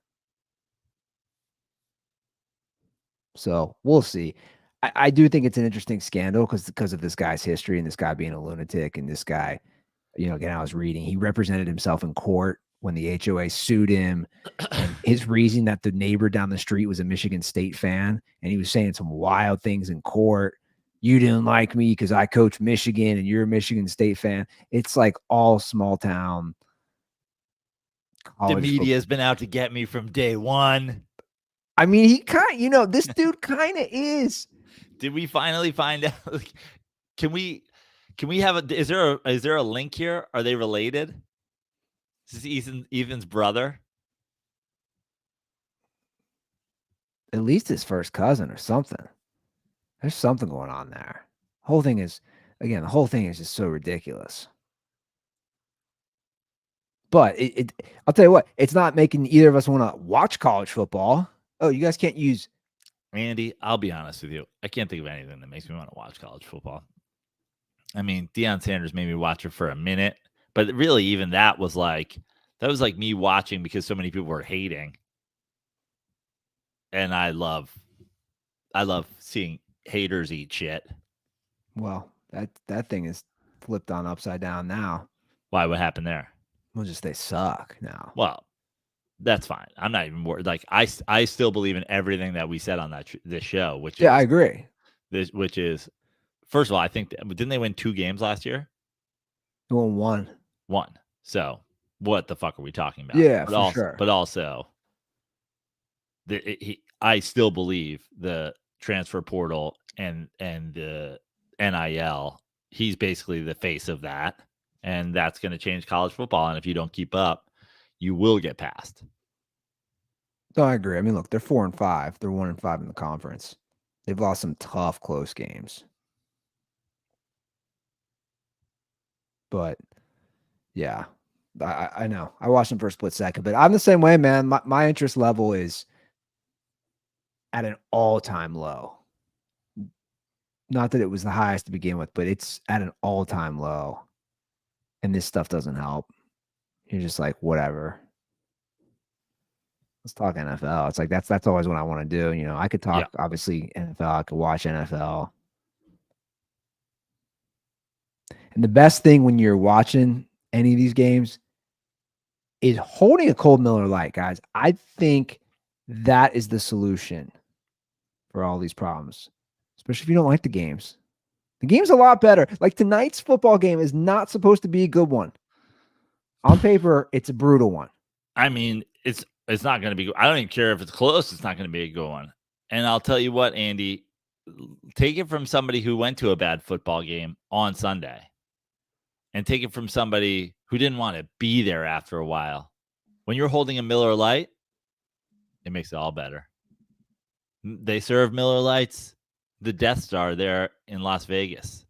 So we'll see. I do think it's an interesting scandal because of this guy's history and this guy being a lunatic, and this guy, you know, again, I was reading, he represented himself in court when the HOA sued him. And his reason that the neighbor down the street was a Michigan State fan, and he was saying some wild things in court. you didn't like me because I coach Michigan and you're a Michigan State fan. It's like all small town. The media has been out to get me from day one. I mean, he kind of, this dude kind of is. Did we finally find out? Can we have a? Is there a link here? Are they related? Is this Ethan's brother? At least his first cousin or something. There's something going on there. The whole thing is just so ridiculous. But I'll tell you what, it's not making either of us want to watch college football. Oh, you guys can't use. Andy, I'll be honest with you. I can't think of anything that makes me want to watch college football. I mean, Deion Sanders made me watch it for a minute, but really even that was like me watching because so many people were hating. And I love seeing haters eat shit. Well, that thing is flipped on upside down now. Why? What happened there? Well, just they suck now. Well, that's fine. I'm not even worried. Like I still believe in everything that we said on this show, which I agree. Which is, first of all, I think didn't they win 2 games last year? They won 1. 1. So what the fuck are we talking about? Yeah, for sure. But also, I still believe the transfer portal and the NIL. He's basically the face of that, and that's going to change college football. And if you don't keep up, you will get passed. No, I agree. I mean, look, they're 4-5. They're 1-5 in the conference. They've lost some tough, close games. But yeah, I know. I watched them for a split second, but I'm the same way, man. My interest level is at an all-time low. Not that it was the highest to begin with, but it's at an all-time low. And this stuff doesn't help. You're just like, whatever. Let's talk NFL. It's like that's always what I want to do. You know, I could talk obviously NFL. I could watch NFL. And the best thing when you're watching any of these games is holding a cold Miller Lite, guys. I think that is the solution for all these problems, especially if you don't like the games. The game's a lot better. Like tonight's football game is not supposed to be a good one. On paper, it's a brutal one. I mean, it's not going to be. I don't even care if it's close. It's not going to be a good one. And I'll tell you what, Andy, take it from somebody who went to a bad football game on Sunday, and take it from somebody who didn't want to be there after a while. When you're holding a Miller Lite, it makes it all better. They serve Miller Lites, the Death Star there in Las Vegas.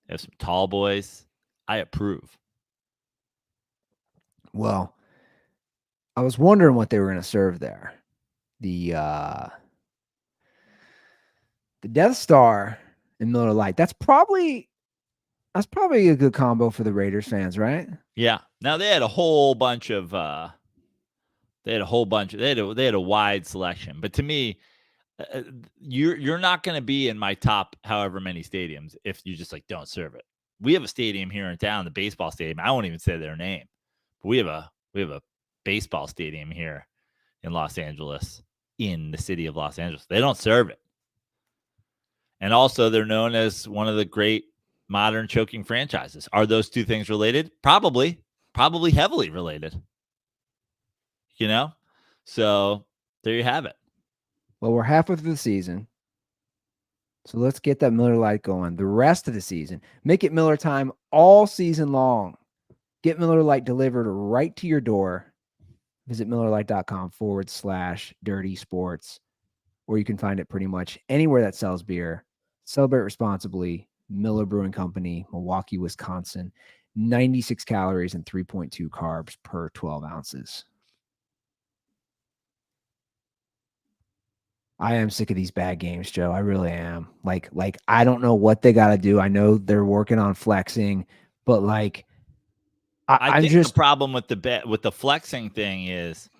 They have some tall boys. I approve. Well, I was wondering what they were going to serve there. The Death Star and Miller Lite. That's probably a good combo for the Raiders fans, right? Yeah. Now they had a whole bunch of they had a wide selection, but to me, you're not going to be in my top however many stadiums if you just like don't serve it. We have a stadium here in town, the baseball stadium. I won't even say their name, but we have a baseball stadium here in Los Angeles, in the city of Los Angeles. They don't serve it. And also they're known as one of the great modern choking franchises. Are those two things related? Probably heavily related. You know? So there you have it. Well, we're halfway through the season. So let's get that Miller Lite going. The rest of the season, make it Miller time all season long. Get Miller Lite delivered right to your door. Visit MillerLite.com/dirty sports, or you can find it pretty much anywhere that sells beer. Celebrate responsibly. Miller Brewing Company, Milwaukee, Wisconsin. 96 calories and 3.2 carbs per 12 ounces. I am sick of these bad games, Joe. I really am. Like I don't know what they got to do. I know they're working on flexing, but like I think the problem with the flexing thing is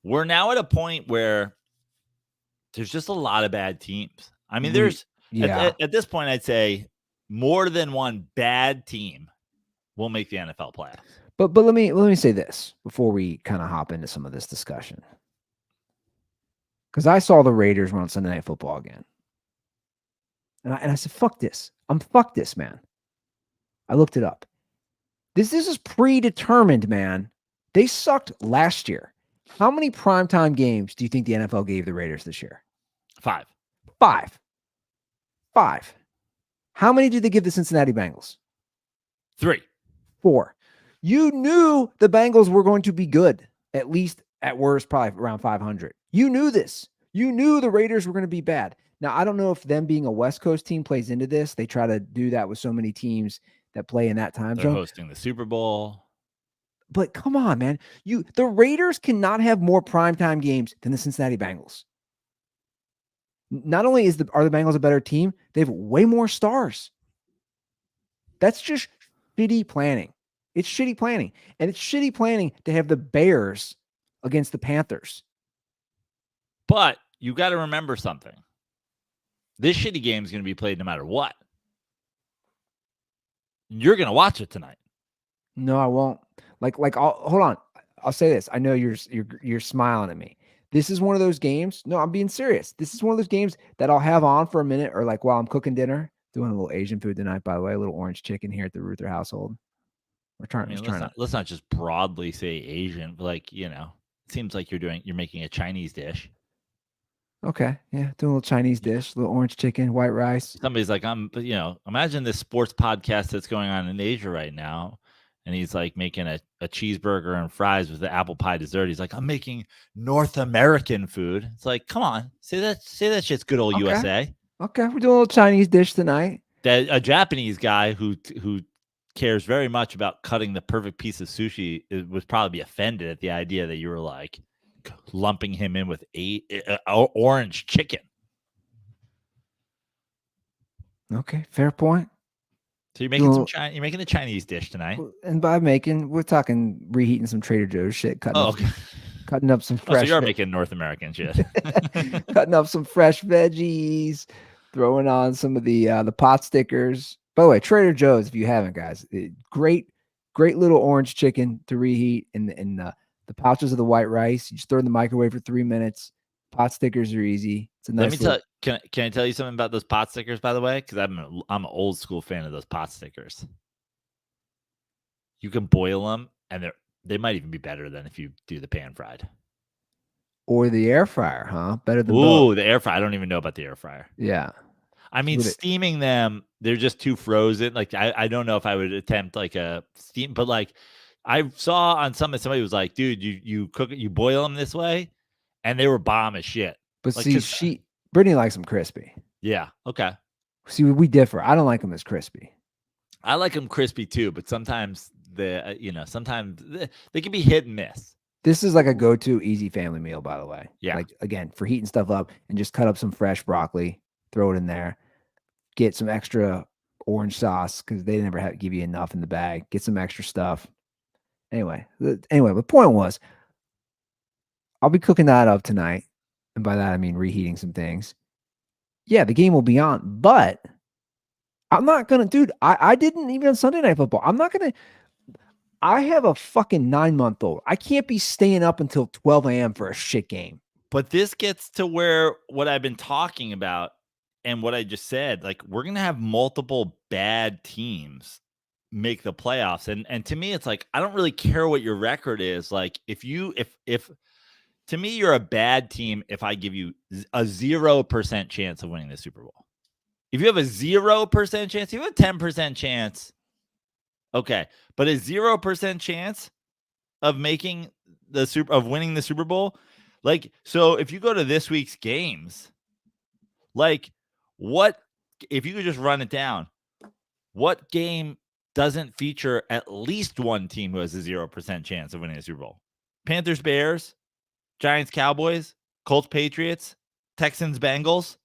we're now at a point where there's just a lot of bad teams. I mean, there's at this point, I'd say more than one bad team will make the NFL playoffs. But let me say this before we kind of hop into some of this discussion. Because I saw the Raiders run Sunday Night Football again. And I said, fuck this. Fuck this, man. I looked it up. This is predetermined, man. They sucked last year. How many primetime games do you think the NFL gave the Raiders this year? 5. 5. How many did they give the Cincinnati Bengals? 3. 4. You knew the Bengals were going to be good, at least at worst, probably around 500. You knew this. You knew the Raiders were going to be bad. Now, I don't know if them being a West Coast team plays into this. They try to do that with so many teams that play in that time They're zone. hosting the Super Bowl. But come on, man. The Raiders cannot have more primetime games than the Cincinnati Bengals. Not only are the Bengals a better team, they have way more stars. That's just shitty planning. It's shitty planning. And it's shitty planning to have the Bears against the Panthers. But you got to remember something. This shitty game is going to be played no matter what. You're going to watch it tonight. No, I won't. Hold on. I'll say this. I know you're smiling at me. This is one of those games. No, I'm being serious. This is one of those games that I'll have on for a minute, or like while I'm cooking dinner, doing a little Asian food tonight, by the way, a little orange chicken here at the Ruther household. Let's not just broadly say Asian, but it seems like you're making a Chinese dish. Okay. Yeah. Doing a little Chinese dish, a little orange chicken, white rice. Somebody's like, imagine this sports podcast that's going on in Asia right now. And he's like making a cheeseburger and fries with the apple pie dessert. He's like, I'm making North American food. It's like, come on, say that shit's good old USA. Okay, we're doing a little Chinese dish tonight. A Japanese guy who cares very much about cutting the perfect piece of sushi would probably be offended at the idea that you were like lumping him in with orange chicken. Okay, fair point. So you're making you're making a Chinese dish tonight. And by we're talking reheating some Trader Joe's shit, cutting up some fresh. So you're making North American shit. Cutting up some fresh veggies, throwing on some of the pot stickers. By the way, Trader Joe's, if you haven't, guys, great little orange chicken to reheat in the pouches of the white rice. You just throw in the microwave for 3 minutes. Pot stickers are easy. It's a nice. Can I tell you something about those pot stickers, by the way? Because I'm an old school fan of those pot stickers. You can boil them, and they might even be better than if you do the pan fried or the air fryer, huh? Better than both. The air fryer. I don't even know about the air fryer. Yeah, I mean, steaming them, they're just too frozen. Like I don't know if I would attempt like a steam, but like I saw on somebody was like, dude, you cook it, you boil them this way. And they were bomb as shit. But see, Brittany likes them crispy. Yeah. Okay. See, we differ. I don't like them as crispy. I like them crispy too, but sometimes sometimes they can be hit and miss. This is like a go-to easy family meal, by the way. Yeah. Like again, for heating stuff up and just cut up some fresh broccoli, throw it in there, get some extra orange sauce because they never give you enough in the bag. Get some extra stuff. Anyway, the point was, I'll be cooking that up tonight. And by that, I mean reheating some things. Yeah, the game will be on, but I'm not going to, dude, I didn't even on Sunday Night Football. I'm not going to, I have a fucking 9-month-old. I can't be staying up until 12 a.m. for a shit game. But this gets to where what I've been talking about and what I just said, like we're going to have multiple bad teams make the playoffs. And to me, it's like, I don't really care what your record is. Like if to me, you're a bad team if I give you a 0% chance of winning the Super Bowl. If you have a 0% chance, you have a 10% chance. Okay. But a 0% chance of winning the Super Bowl. Like, so if you go to this week's games, like if you could just run it down, what game doesn't feature at least one team who has a 0% chance of winning the Super Bowl? Panthers, Bears, Giants, Cowboys, Colts, Patriots, Texans, Bengals,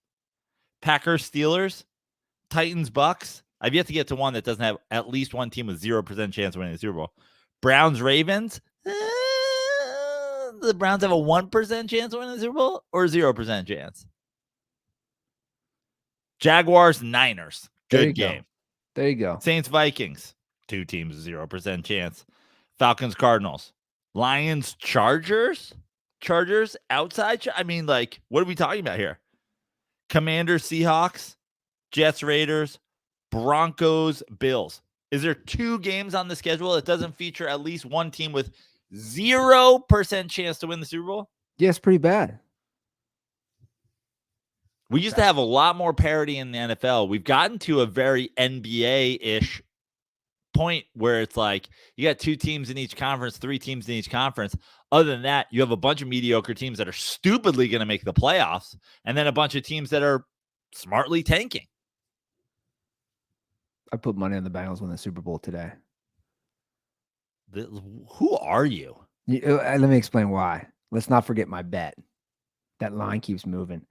Packers, Steelers, Titans, Bucks. I've yet to get to one that doesn't have at least one team with 0% chance of winning the Super Bowl. Browns, Ravens. The Browns have a 1% chance of winning the Super Bowl or 0% chance. Jaguars, Niners. Good game. There you go. Saints, Vikings. 2 teams, 0% chance. Falcons, Cardinals. Lions, Chargers. Chargers outside. I mean, like, what are we talking about here? Commanders, Seahawks. Jets, Raiders, Broncos, Bills. Is there 2 games on the schedule that doesn't feature at least one team with 0% chance to win the Super Bowl? Yeah, it's pretty bad. We used to have a lot more parity in the NFL. We've gotten to a very NBA-ish point where it's like you got 2 teams in each conference, 3 teams in each conference. Other than that, you have a bunch of mediocre teams that are stupidly going to make the playoffs, and then a bunch of teams that are smartly tanking. I put money on the Bengals win the Super Bowl today. Who are you? Let me explain why. Let's not forget my bet. That line keeps moving.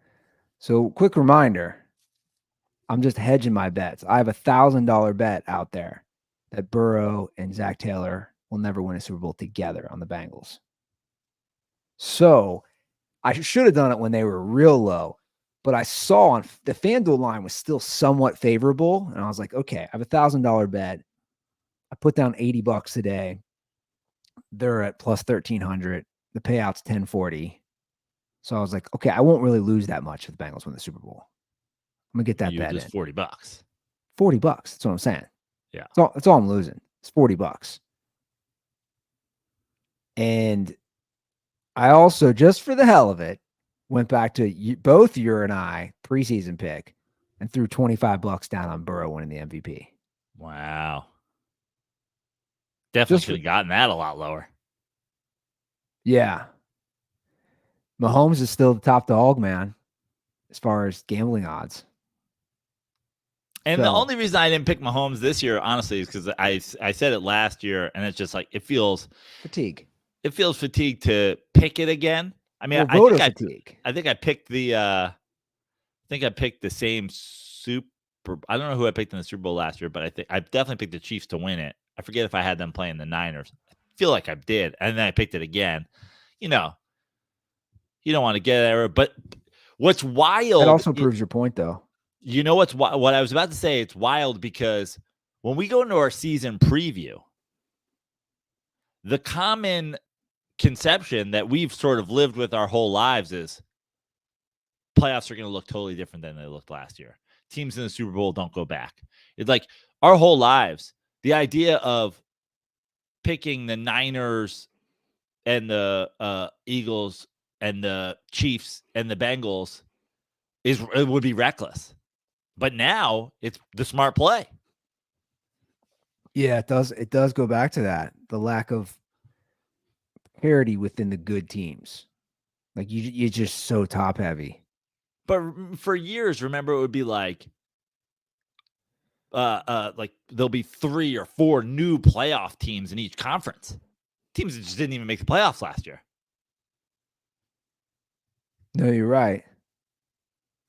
So, quick reminder, I'm just hedging my bets. I have $1,000 bet out there that Burrow and Zach Taylor will never win a Super Bowl together on the Bengals. So, I should have done it when they were real low, but I saw on the FanDuel line was still somewhat favorable, and I was like, okay, I have $1,000 bet. I put down $80 today. They're at plus 1,300. The payout's 1040. So I was like, okay, I won't really lose that much if the Bengals win the Super Bowl. I'm gonna get that bet in. $40. $40. That's what I'm saying. Yeah. That's all I'm losing. It's $40. And I also, just for the hell of it, went back to both you and I preseason pick and threw $25 down on Burrow winning the MVP. Wow. Definitely should have gotten that a lot lower. Yeah. Mahomes is still the top dog, man, as far as gambling odds. And the only reason I didn't pick Mahomes this year, honestly, is because I said it last year, and it's just like it feels fatigue. It feels fatigue to pick it again. I mean, I think I picked the same Super. I don't know who I picked in the Super Bowl last year, but I think I definitely picked the Chiefs to win it. I forget if I had them playing the Niners. I feel like I did, and then I picked it again. You know, you don't want to get there, but what's wild? That also proves your point, though. You know what I was about to say? It's wild because when we go into our season preview, the common conception that we've sort of lived with our whole lives is playoffs are going to look totally different than they looked last year. Teams in the Super Bowl don't go back. It's like our whole lives, the idea of picking the Niners and the Eagles and the Chiefs and the Bengals it would be reckless. But now it's the smart play. Yeah, it does. It does go back to that. The lack of parity within the good teams. Like you're just so top heavy. But for years, remember, it would be like there'll be 3 or 4 new playoff teams in each conference. Teams that just didn't even make the playoffs last year. No, you're right.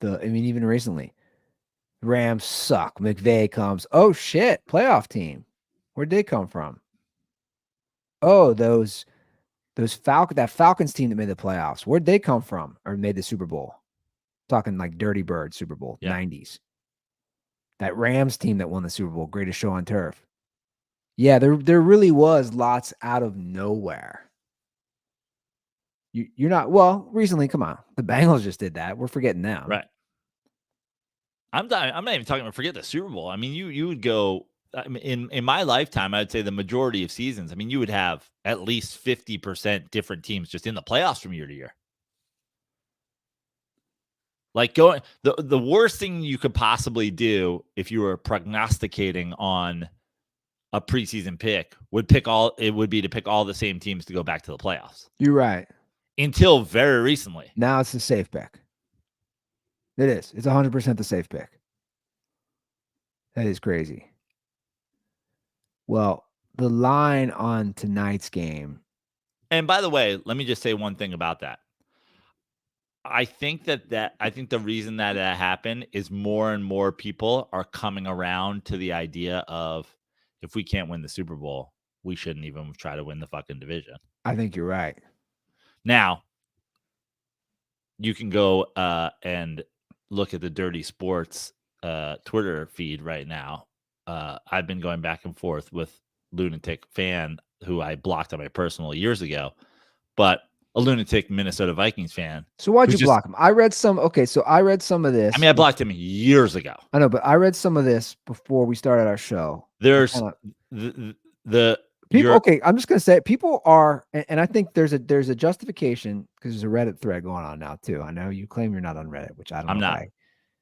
Even recently, Rams suck. McVay comes. Oh shit, playoff team. Where'd they come from? Oh, that Falcons team that made the playoffs. Where'd they come from or made the Super Bowl? Talking like Dirty Bird Super Bowl, 90s. That Rams team that won the Super Bowl, greatest show on turf. Yeah, there really was lots out of nowhere. You're not, well, recently, come on. The Bengals just did that. We're forgetting them. Right. I'm not even talking about forget the Super Bowl. I mean, you would go, I mean, in my lifetime, I'd say the majority of seasons, I mean, you would have at least 50% different teams just in the playoffs from year to year. Like the worst thing you could possibly do if you were prognosticating on a preseason pick would be to pick all the same teams to go back to the playoffs. You're right. Until very recently. Now it's the safe pick. It is. It's 100% the safe pick. That is crazy. Well, the line on tonight's game. And by the way, let me just say one thing about that. I think the reason that happened is more and more people are coming around to the idea of if we can't win the Super Bowl, we shouldn't even try to win the fucking division. I think you're right. Now, you can go and look at the Dirty Sports Twitter feed right now. I've been going back and forth with Lunatic Fan, who I blocked on my personal years ago. But a lunatic Minnesota Vikings fan. So why'd who's you block him? I read some. Okay, so I read some of this. I mean, I blocked him years ago. I know, but I read some of this before we started our show. There's Kinda- the people. Okay, I'm just gonna say people are, and I think there's a justification because there's a Reddit thread going on now too. I know you claim you're not on Reddit, which I don't. I'm know not. why.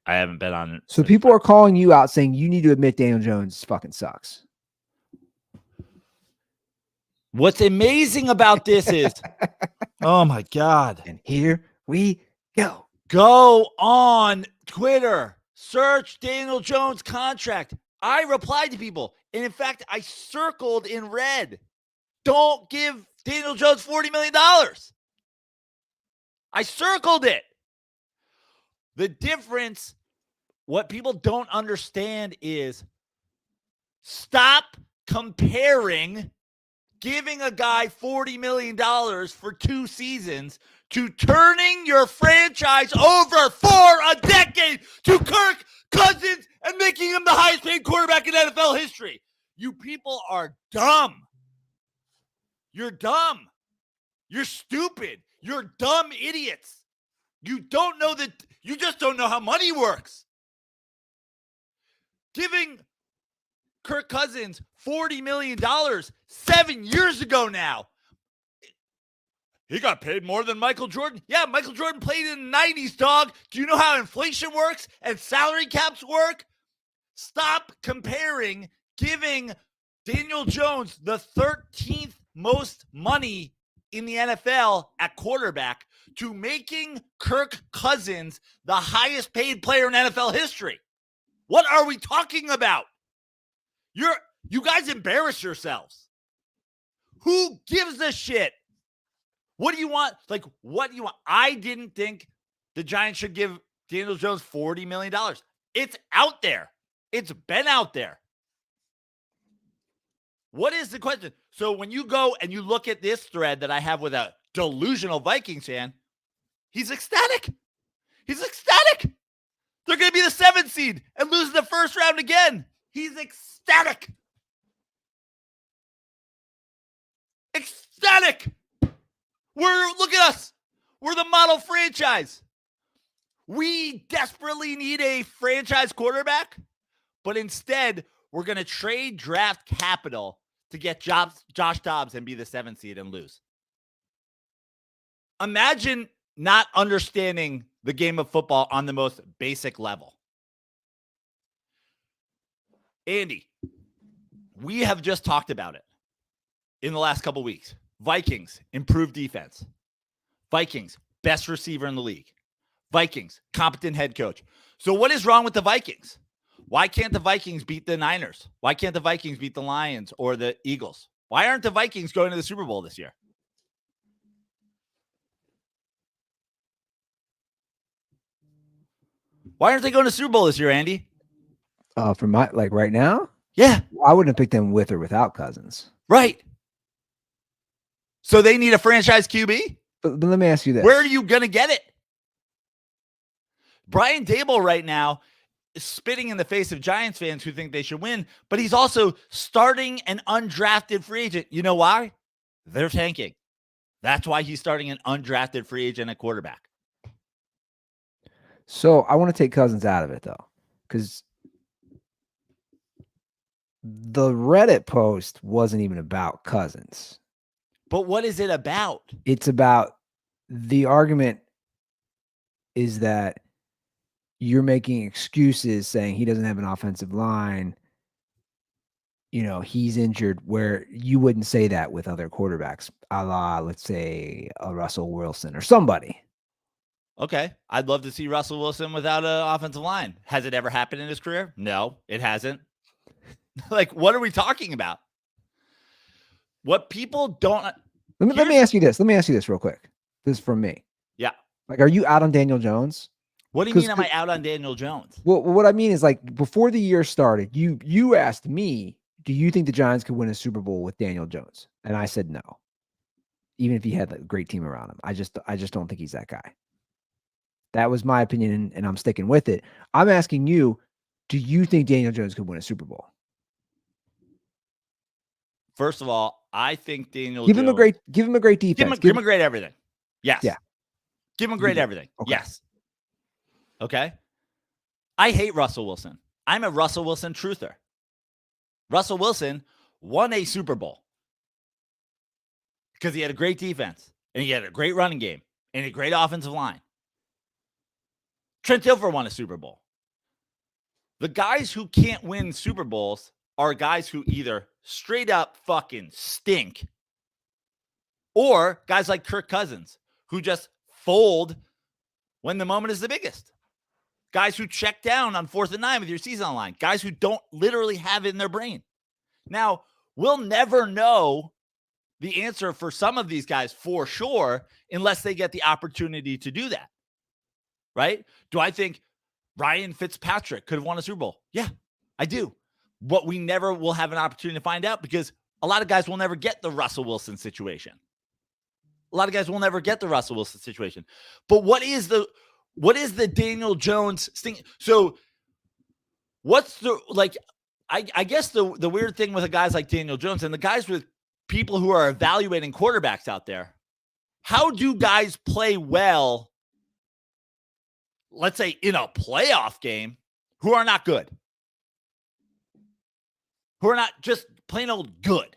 I haven't been on it. So people are calling you out saying you need to admit Daniel Jones fucking sucks. What's amazing about this is, oh my God. And here we go. Go on Twitter, search Daniel Jones contract. I replied to people. And in fact, I circled in red, don't give Daniel Jones $40 million. I circled it. The difference, what people don't understand is stop comparing giving a guy $40 million for 2 seasons to turning your franchise over for a decade to Kirk Cousins and making him the highest paid quarterback in NFL history. You people are dumb. You're dumb. You're stupid. You're dumb idiots. You don't know that. You just don't know how money works. Giving Kirk Cousins $40 million 7 years ago now. He got paid more than Michael Jordan. Yeah, Michael Jordan played in the 90s, dog. Do you know how inflation works and salary caps work? Stop comparing giving Daniel Jones the 13th most money in the NFL at quarterback to making Kirk Cousins the highest paid player in NFL history. What are we talking about? You guys embarrass yourselves. Who gives a shit? What do you want? Like, what do you want? I didn't think the Giants should give Daniel Jones $40 million. It's out there. It's been out there. What is the question? So when you go and you look at this thread that I have with a delusional Vikings fan, he's ecstatic. He's ecstatic. They're going to be the 7th seed and lose the first round again. He's ecstatic. Ecstatic. Look at us. We're the model franchise. We desperately need a franchise quarterback, but instead we're going to trade draft capital to get Josh Dobbs and be the 7th seed and lose. Imagine not understanding the game of football on the most basic level. Andy, we have just talked about it in the last couple weeks. Vikings, improved defense. Vikings, best receiver in the league. Vikings, competent head coach. So what is wrong with the Vikings? Why can't the Vikings beat the Niners? Why can't the Vikings beat the Lions or the Eagles? Why aren't the Vikings going to the Super Bowl this year? Why aren't they going to the Super Bowl this year, Andy? For my right now? Yeah. I wouldn't have picked them with or without Cousins. Right. So they need a franchise QB? But let me ask you this. Where are you going to get it? Brian Daboll right now is spitting in the face of Giants fans who think they should win, but he's also starting an undrafted free agent. You know why? They're tanking. That's why he's starting an undrafted free agent at quarterback. So I want to take Cousins out of it, though, because the Reddit post wasn't even about Cousins. But what is it about? It's about the argument is that you're making excuses saying he doesn't have an offensive line. You know, he's injured, where you wouldn't say that with other quarterbacks, a la, let's say, a Russell Wilson or somebody. Okay. I'd love to see Russell Wilson without an offensive line. Has it ever happened in his career? No, it hasn't. Like, what are we talking about? What people don't. Let me ask you this. Let me ask you this real quick. This is from me. Yeah. Like, are you out on Daniel Jones? What do you mean am I out on Daniel Jones? Well, what I mean is, like, before the year started, you asked me, do you think the Giants could win a Super Bowl with Daniel Jones? And I said no. Even if he had a great team around him. I just don't think he's that guy. That was my opinion, and I'm sticking with it. I'm asking you, do you think Daniel Jones could win a Super Bowl? First of all, I think Daniel Give Jones, him a great defense. Give him a great everything. Yes. Yeah. Give him a grade do. everything. Okay. Yes. Okay. I hate Russell Wilson. I'm a Russell Wilson truther. Russell Wilson won a Super Bowl because he had a great defense and he had a great running game and a great offensive line. Trent Dilfer won a Super Bowl. The guys who can't win Super Bowls are guys who either straight up fucking stink or guys like Kirk Cousins who just fold when the moment is the biggest. Guys who check down on 4th and 9 with your season on line. Guys who don't literally have it in their brain. Now, we'll never know the answer for some of these guys for sure unless they get the opportunity to do that. Right? Do I think Ryan Fitzpatrick could have won a Super Bowl? Yeah, I do. But we never will have an opportunity to find out because a lot of guys will never get the Russell Wilson situation. A lot of guys will never get the Russell Wilson situation. But what is the Daniel Jones thing? So what's the, like, I guess the weird thing with the guys like Daniel Jones and the guys with people who are evaluating quarterbacks out there, how do guys play well, let's say in a playoff game, who are not good? Who are not just plain old good?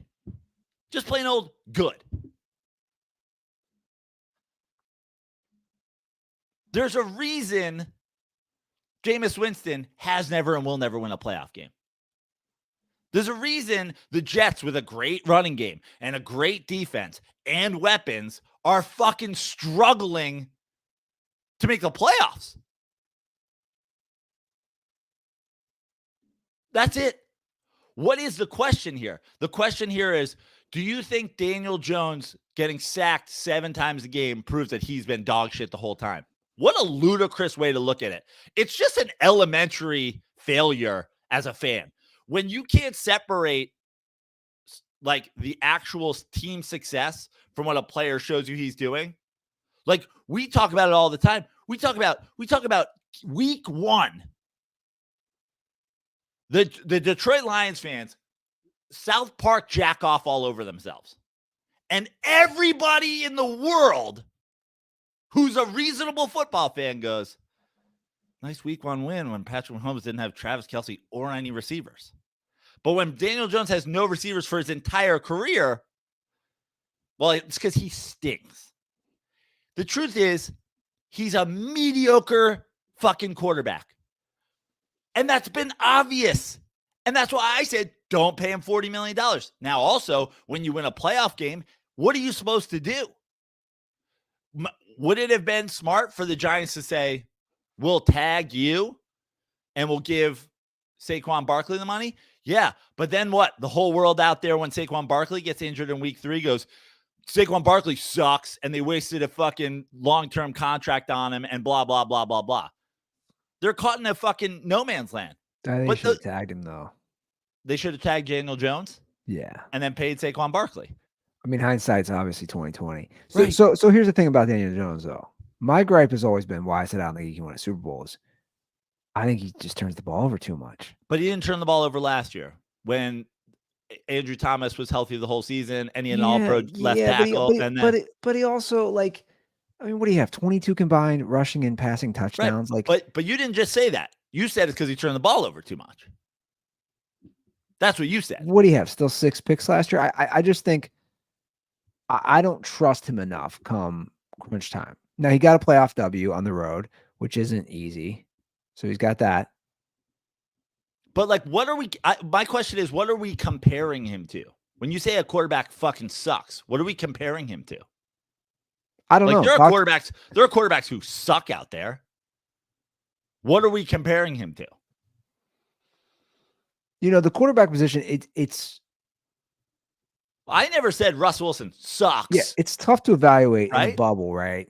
Just plain old good. There's a reason Jameis Winston has never and will never win a playoff game. There's a reason the Jets, with a great running game and a great defense and weapons, are fucking struggling to make the playoffs. That's it. What is the question here? The question here is, do you think Daniel Jones getting sacked 7 times a game proves that he's been dog shit the whole time? What a ludicrous way to look at it. It's just an elementary failure as a fan. When you can't separate like the actual team success from what a player shows you he's doing, like we talk about it all the time. We talk about week 1. The Detroit Lions fans, South Park jack off all over themselves. And everybody in the world who's a reasonable football fan goes, nice week 1 win when Patrick Mahomes didn't have Travis Kelce or any receivers. But when Daniel Jones has no receivers for his entire career, well, it's because he stinks. The truth is, he's a mediocre fucking quarterback. And that's been obvious. And that's why I said, don't pay him $40 million. Now, also, when you win a playoff game, what are you supposed to do? Would it have been smart for the Giants to say, we'll tag you and we'll give Saquon Barkley the money? Yeah. But then what? The whole world out there when Saquon Barkley gets injured in week 3 goes, Saquon Barkley sucks and they wasted a fucking long-term contract on him and blah, blah, blah, blah, blah. They're caught in a fucking no man's land. They should have tagged him, though. They should have tagged Daniel Jones? Yeah. And then paid Saquon Barkley. I mean, hindsight's obviously 2020. Right. So here's the thing about Daniel Jones, though. My gripe has always been why I said I don't think he can win a Super Bowl is I think he just turns the ball over too much. But he didn't turn the ball over last year when Andrew Thomas was healthy the whole season and he had an all-pro left tackle. But he also, like, I mean, what do you have? 22 combined rushing and passing touchdowns. Right. Like, but you didn't just say that. You said it's because he turned the ball over too much. That's what you said. What do you have? Still 6 picks last year? I just think I don't trust him enough come crunch time. Now, he got a playoff W on the road, which isn't easy. So he's got that. But, like, my question is, what are we comparing him to? When you say a quarterback fucking sucks, what are we comparing him to? I don't know. There are quarterbacks who suck out there. What are we comparing him to? You know, the quarterback position, it's I never said Russ Wilson sucks. Yeah, it's tough to evaluate in a Right? bubble, right?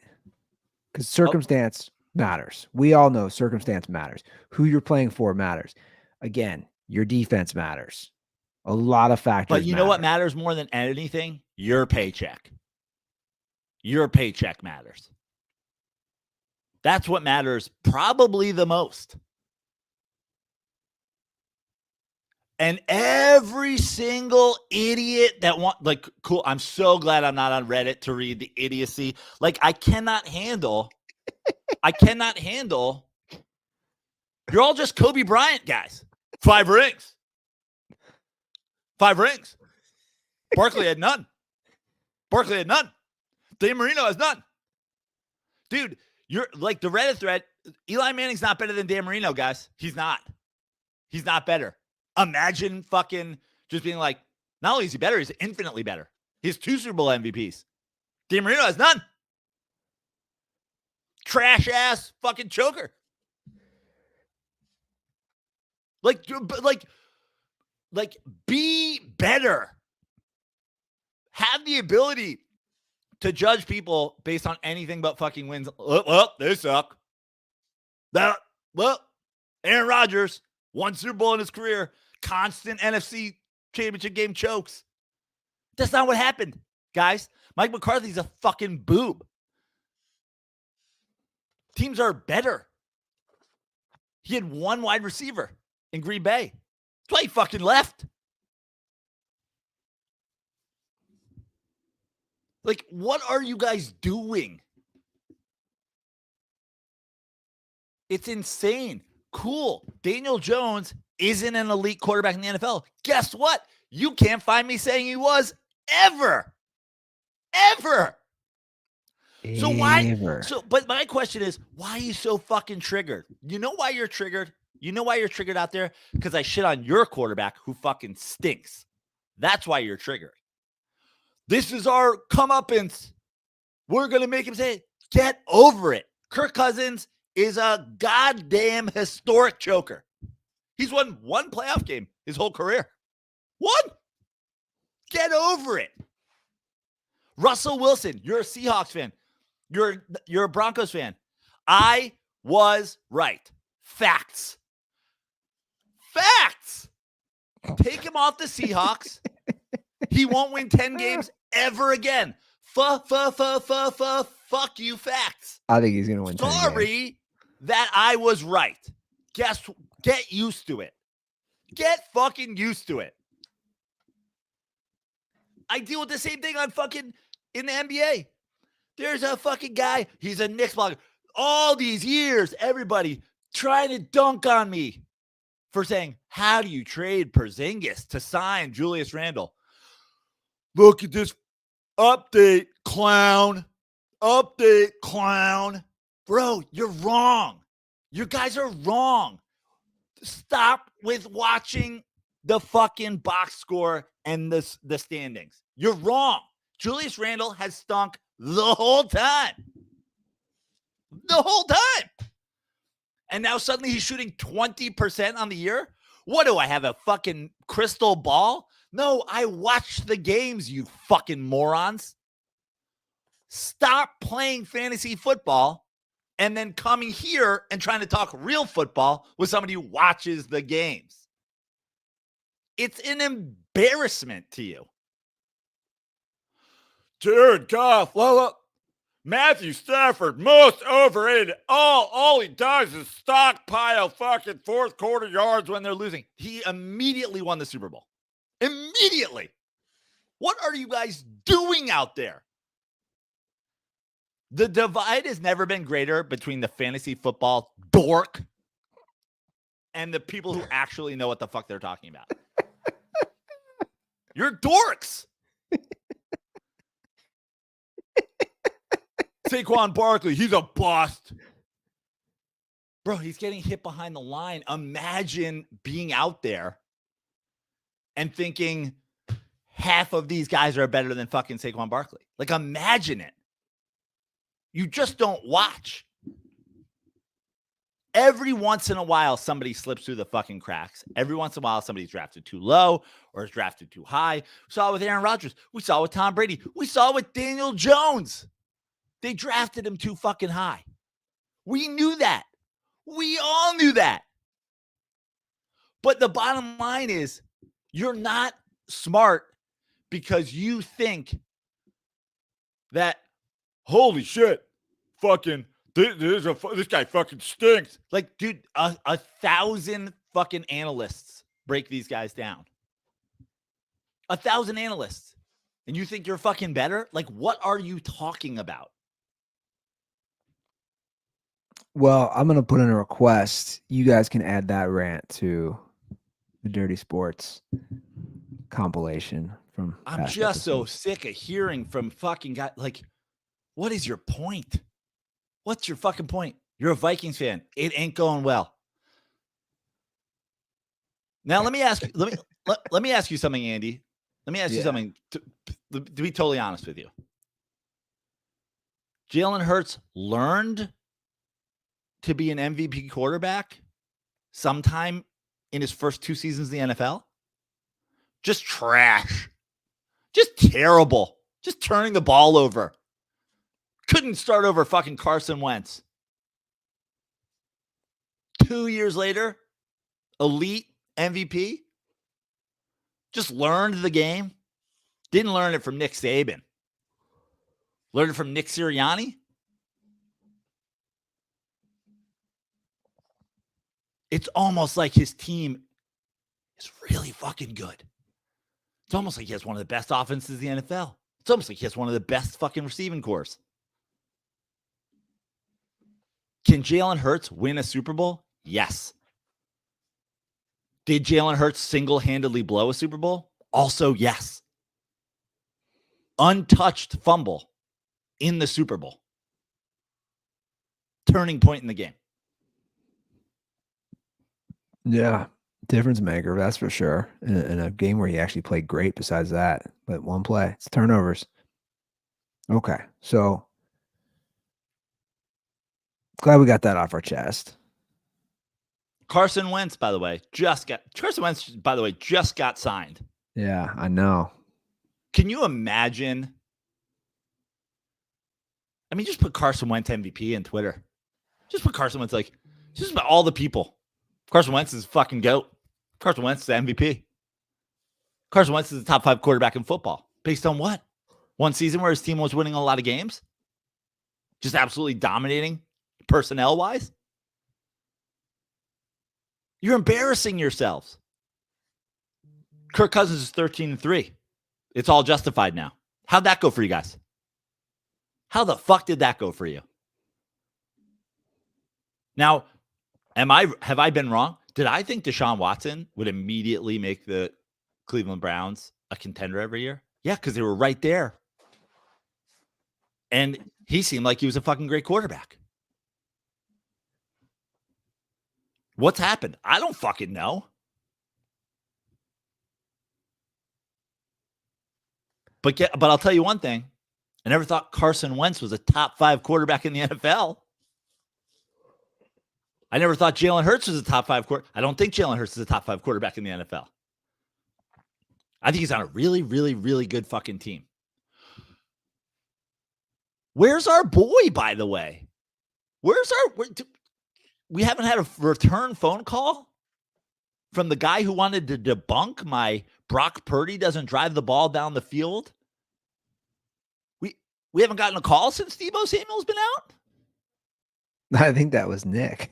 Because circumstance matters. We all know circumstance matters. Who you're playing for matters. Again, your defense matters. A lot of factors. But you know what matters more than anything? Your paycheck. Your paycheck matters. That's what matters probably the most. And every single idiot that cool. I'm so glad I'm not on Reddit to read the idiocy. Like, I cannot handle. You're all just Kobe Bryant guys. 5 rings. 5 rings. Barkley had none. Dan Marino has none. Dude, you're like the Reddit thread. Eli Manning's not better than Dan Marino, guys. He's not better. Imagine fucking just being like, not only is he better, he's infinitely better. He has 2 Super Bowl MVPs. Dan Marino has none. Trash ass fucking choker. Like, be better. Have the ability to judge people based on anything but fucking wins. Well, they suck. Aaron Rodgers, 1 Super Bowl in his career, constant NFC championship game chokes. That's not what happened, guys. Mike McCarthy's a fucking boob. Teams are better. He had 1 wide receiver in Green Bay. That's why he fucking left. Like, what are you guys doing? It's insane. Cool. Daniel Jones isn't an elite quarterback in the NFL. Guess what? You can't find me saying he was ever. So why? But my question is, why are you so fucking triggered? You know why you're triggered? You know why you're triggered out there? Because I shit on your quarterback who fucking stinks. That's why you're triggered. This is our comeuppance. We're going to make him say it. Get over it. Kirk Cousins is a goddamn historic choker. He's won 1 playoff game his whole career. 1. Get over it. Russell Wilson, you're a Seahawks fan. You're a Broncos fan. I was right. Facts. Take him off the Seahawks. He won't win 10 games ever again. Fuck you, facts. I think he's going to win 10 games. Sorry that I was right. Get used to it. Get fucking used to it. I deal with the same thing on fucking in the NBA. There's a fucking guy. He's a Knicks blogger. All these years, everybody trying to dunk on me for saying, how do you trade Porzingis to sign Julius Randle? Look at this update, clown. Bro, you're wrong. You guys are wrong. Stop with watching the fucking box score and the standings. You're wrong. Julius Randle has stunk the whole time. And now suddenly he's shooting 20% on the year? What do I have, a fucking crystal ball? No, I watch the games, you fucking morons. Stop playing fantasy football and then coming here and trying to talk real football with somebody who watches the games. It's an embarrassment to you. Jared Goff, Matthew Stafford, most overrated. All he does is stockpile fucking 4th quarter yards when they're losing. He immediately won the Super Bowl. Immediately. What are you guys doing out there? The divide has never been greater between the fantasy football dork and the people who actually know what the fuck they're talking about. You're dorks. Saquon Barkley, he's a bust. Bro, he's getting hit behind the line. Imagine being out there and thinking half of these guys are better than fucking Saquon Barkley. Like, imagine it. You just don't watch. Every once in a while, somebody slips through the fucking cracks. Every once in a while, somebody's drafted too low or is drafted too high. We saw it with Aaron Rodgers. We saw it with Tom Brady. We saw it with Daniel Jones. They drafted him too fucking high. We knew that. We all knew that. But the bottom line is, you're not smart because you think that, holy shit, fucking, this guy fucking stinks. Like, dude, a thousand fucking analysts break these guys down. 1,000 analysts. And you think you're fucking better? Like, what are you talking about? Well, I'm gonna put in a request. You guys can add that rant to the Dirty Sports compilation from. I'm past just so episodes. sick of hearing from fucking guys. Like, what is your point? What's your fucking point? You're a Vikings fan. It ain't going well. Now let me ask you. Let me ask you something, Andy. Let me ask you something. To be totally honest with you, Jalen Hurts learned to be an MVP quarterback sometime in his first 2 seasons in the NFL. Just trash. Just terrible. Just turning the ball over. Couldn't start over fucking Carson Wentz. 2 years later, elite MVP. Just learned the game. Didn't learn it from Nick Saban. Learned it from Nick Sirianni. It's almost like his team is really fucking good. It's almost like he has one of the best offenses in the NFL. It's almost like he has one of the best fucking receiving cores. Can Jalen Hurts win a Super Bowl? Yes. Did Jalen Hurts single-handedly blow a Super Bowl? Also, yes. Untouched fumble in the Super Bowl. Turning point in the game. Yeah, difference maker, that's for sure. In a game where he actually played great besides that, but one play, it's turnovers. Okay, so glad we got that off our chest. Carson Wentz, by the way, just got signed. Yeah, I know. Can you imagine? I mean, just put Carson Wentz MVP in Twitter. Just put Carson Wentz, like, just about all the people. Carson Wentz is fucking GOAT. Carson Wentz is the MVP. Carson Wentz is the top 5 quarterback in football. Based on what? One season where his team was winning a lot of games? Just absolutely dominating personnel-wise? You're embarrassing yourselves. Kirk Cousins is 13-3. It's all justified now. How'd that go for you guys? How the fuck did that go for you? Now, have I been wrong? Did I think Deshaun Watson would immediately make the Cleveland Browns a contender every year? Yeah, because they were right there. And he seemed like he was a fucking great quarterback. What's happened? I don't fucking know. But I'll tell you one thing. I never thought Carson Wentz was a top 5 quarterback in the NFL. I never thought Jalen Hurts was a top 5 quarterback. I don't think Jalen Hurts is a top 5 quarterback in the NFL. I think he's on a really, really, really good fucking team. Where's our boy, by the way? We haven't had a return phone call from the guy who wanted to debunk my Brock Purdy doesn't drive the ball down the field. We haven't gotten a call since Deebo Samuel's been out. I think that was Nick.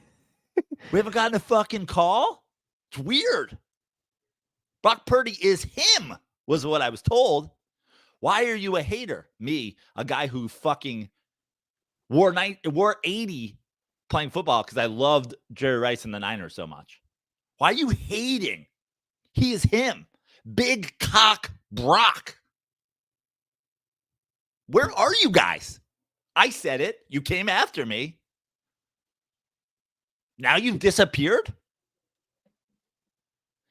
We haven't gotten a fucking call. It's weird. Brock Purdy is him, was what I was told. Why are you a hater? Me, a guy who fucking wore 80 playing football because I loved Jerry Rice and the Niners so much. Why are you hating? He is him. Big cock Brock. Where are you guys? I said it. You came after me. Now you've disappeared?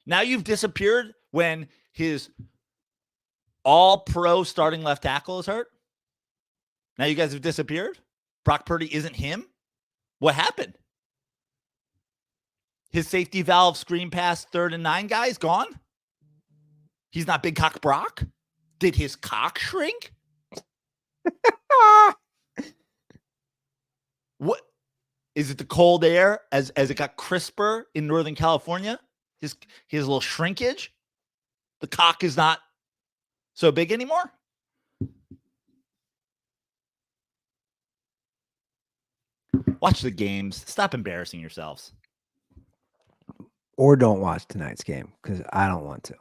Now you've disappeared when his all-pro starting left tackle is hurt? Now you guys have disappeared? Brock Purdy isn't him? What happened? His safety valve screen pass 3rd and 9 guy is gone? He's not big cock Brock? Did his cock shrink? What is it? The cold air as it got crisper in Northern California? His little shrinkage? The cock is not so big anymore? Watch the games. Stop embarrassing yourselves. or don't watch tonight's game because I don't want to.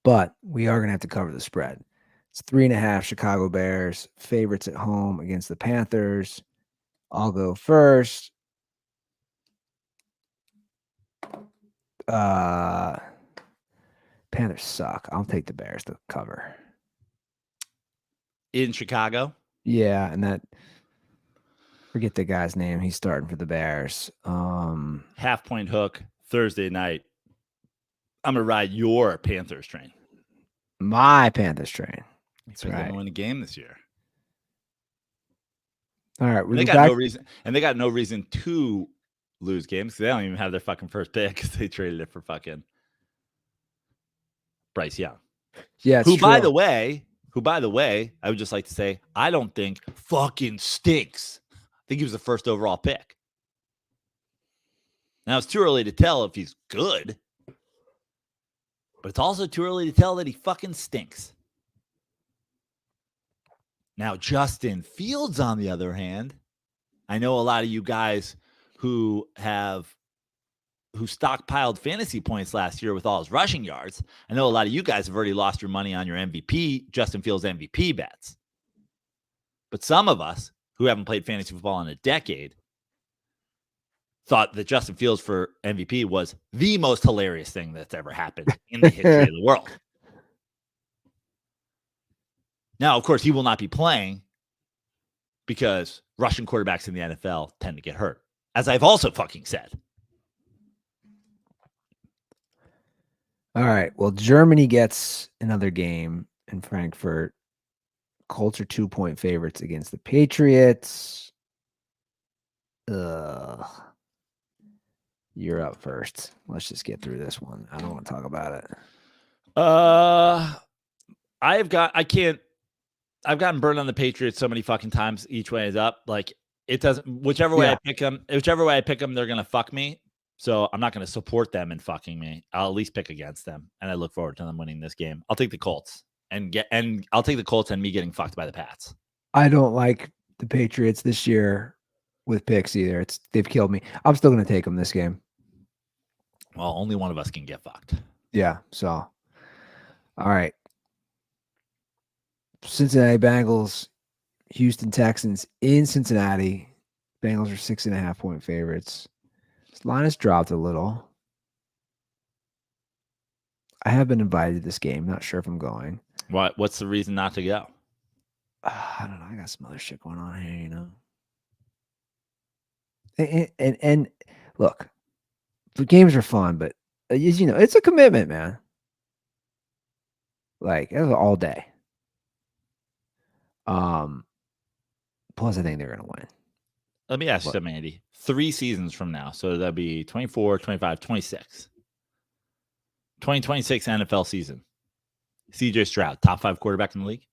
But we are going to have to cover the spread. It's 3.5 Chicago Bears, favorites at home against the Panthers. I'll go first. Panthers suck. I'll take the Bears to cover. In Chicago? Yeah, and that forget the guy's name. He's starting for the Bears. Half-point hook Thursday night. I'm gonna ride your Panthers train. My Panthers train. That's They're right. gonna win a game this year. All right, And they got no reason, and they got no reason to lose games because they don't even have their fucking first pick because they traded it for fucking Bryce Young. Yeah, who, by the way, I would just like to say, I don't think fucking stinks. I think he was the first overall pick. Now, it's too early to tell if he's good, but it's also too early to tell that he fucking stinks. Now, Justin Fields, on the other hand, I know a lot of you guys who stockpiled fantasy points last year with all his rushing yards. I know a lot of you guys have already lost your money on your MVP, Justin Fields MVP bets. But some of us who haven't played fantasy football in a decade thought that Justin Fields for MVP was the most hilarious thing that's ever happened in the history of the world. Now, of course, he will not be playing because Russian quarterbacks in the NFL tend to get hurt, as I've also fucking said. All right. Well, Germany gets another game in Frankfurt. Colts are 2-point favorites against the Patriots. Ugh. You're up first. Let's just get through this one. I don't want to talk about it. I've gotten burned on the Patriots so many fucking times. Each way is up. Like, it doesn't, whichever way I pick them, they're going to fuck me. So I'm not going to support them in fucking me. I'll at least pick against them. And I look forward to them winning this game. I'll take the Colts and I'll take the Colts and me getting fucked by the Pats. I don't like the Patriots this year with picks either. They've killed me. I'm still going to take them this game. Well, only one of us can get fucked. Yeah. So, all right. Cincinnati Bengals, Houston Texans in Cincinnati. Bengals are 6.5-point favorites. This line has dropped a little. I have been invited to this game. Not sure if I'm going. What's the reason not to go? I don't know. I got some other shit going on here, you know. And look, the games are fun, but you know, it's a commitment, man. Like, it was all day. Plus, I think they're going to win. Let me ask you something, Andy. 3 seasons from now, so that'd be 24, 25, 26. 2026 NFL season. CJ Stroud, top 5 quarterback in the league?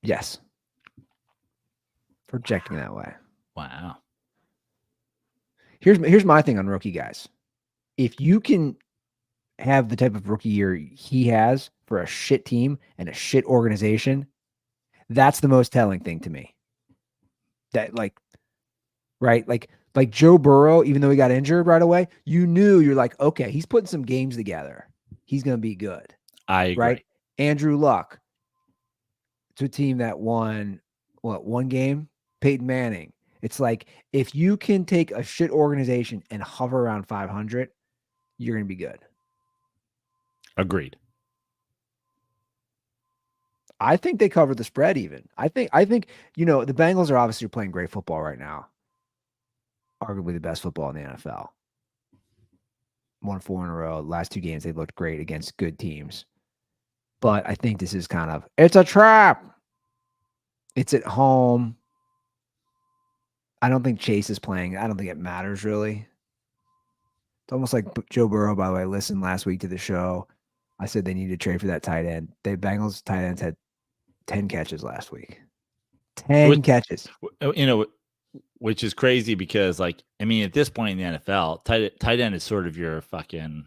Yes. Projecting that way. Wow. Here's my thing on rookie guys. If you can have the type of rookie year he has for a shit team and a shit organization, that's the most telling thing to me. That right? Like Joe Burrow, even though he got injured right away, you're like, okay, he's putting some games together. He's going to be good. I agree. Right? Andrew Luck, to a team that won, one game? Peyton Manning. It's like, if you can take a shit organization and hover around 500, you're going to be good. Agreed. I think they covered the spread even. I think, you know, the Bengals are obviously playing great football right now. Arguably the best football in the NFL. Won 4 in a row. Last 2 games, they've looked great against good teams. But I think this is it's a trap. It's at home. I don't think Chase is playing. I don't think it matters really. It's almost like Joe Burrow, by the way. I listened last week to the show. I said they need to trade for that tight end. The Bengals tight ends had 10 catches last week. 10 catches. You know, which is crazy because, like, I mean, at this point in the NFL, tight end is sort of your fucking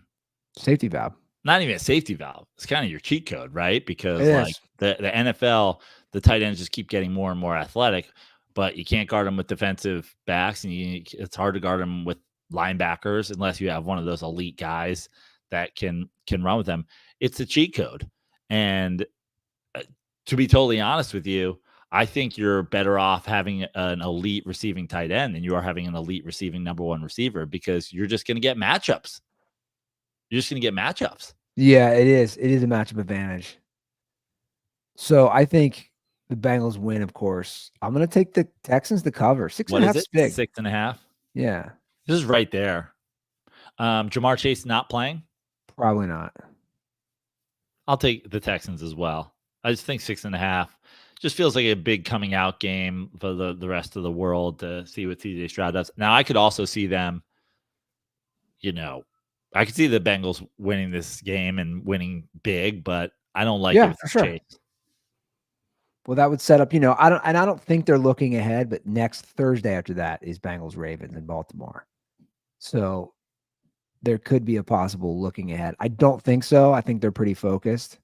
safety valve. Not even a safety valve. It's kind of your cheat code, right? Because like the NFL, the tight ends just keep getting more and more athletic. but you can't guard them with defensive backs, and it's hard to guard them with linebackers unless you have one of those elite guys that can run with them. It's a cheat code. And to be totally honest with you, I think you're better off having an elite receiving tight end than you are having an elite receiving number one receiver, because you're just going to get matchups. You're just going to get matchups. Yeah, it is. It is a matchup advantage. So I think the Bengals win, of course. I'm going to take the Texans to cover. 6.5 is big. 6.5? Yeah. This is right there. Jamar Chase not playing? Probably not. I'll take the Texans as well. I just think 6.5 just feels like a big coming out game for the rest of the world to see what CJ Stroud does. Now, I could also see them, I could see the Bengals winning this game and winning big, but I don't like it for sure. Chase. Well, that would set up, I don't think they're looking ahead, but next Thursday after that is Bengals Ravens in Baltimore. So there could be a possible looking ahead. I don't think so. I think they're pretty focused.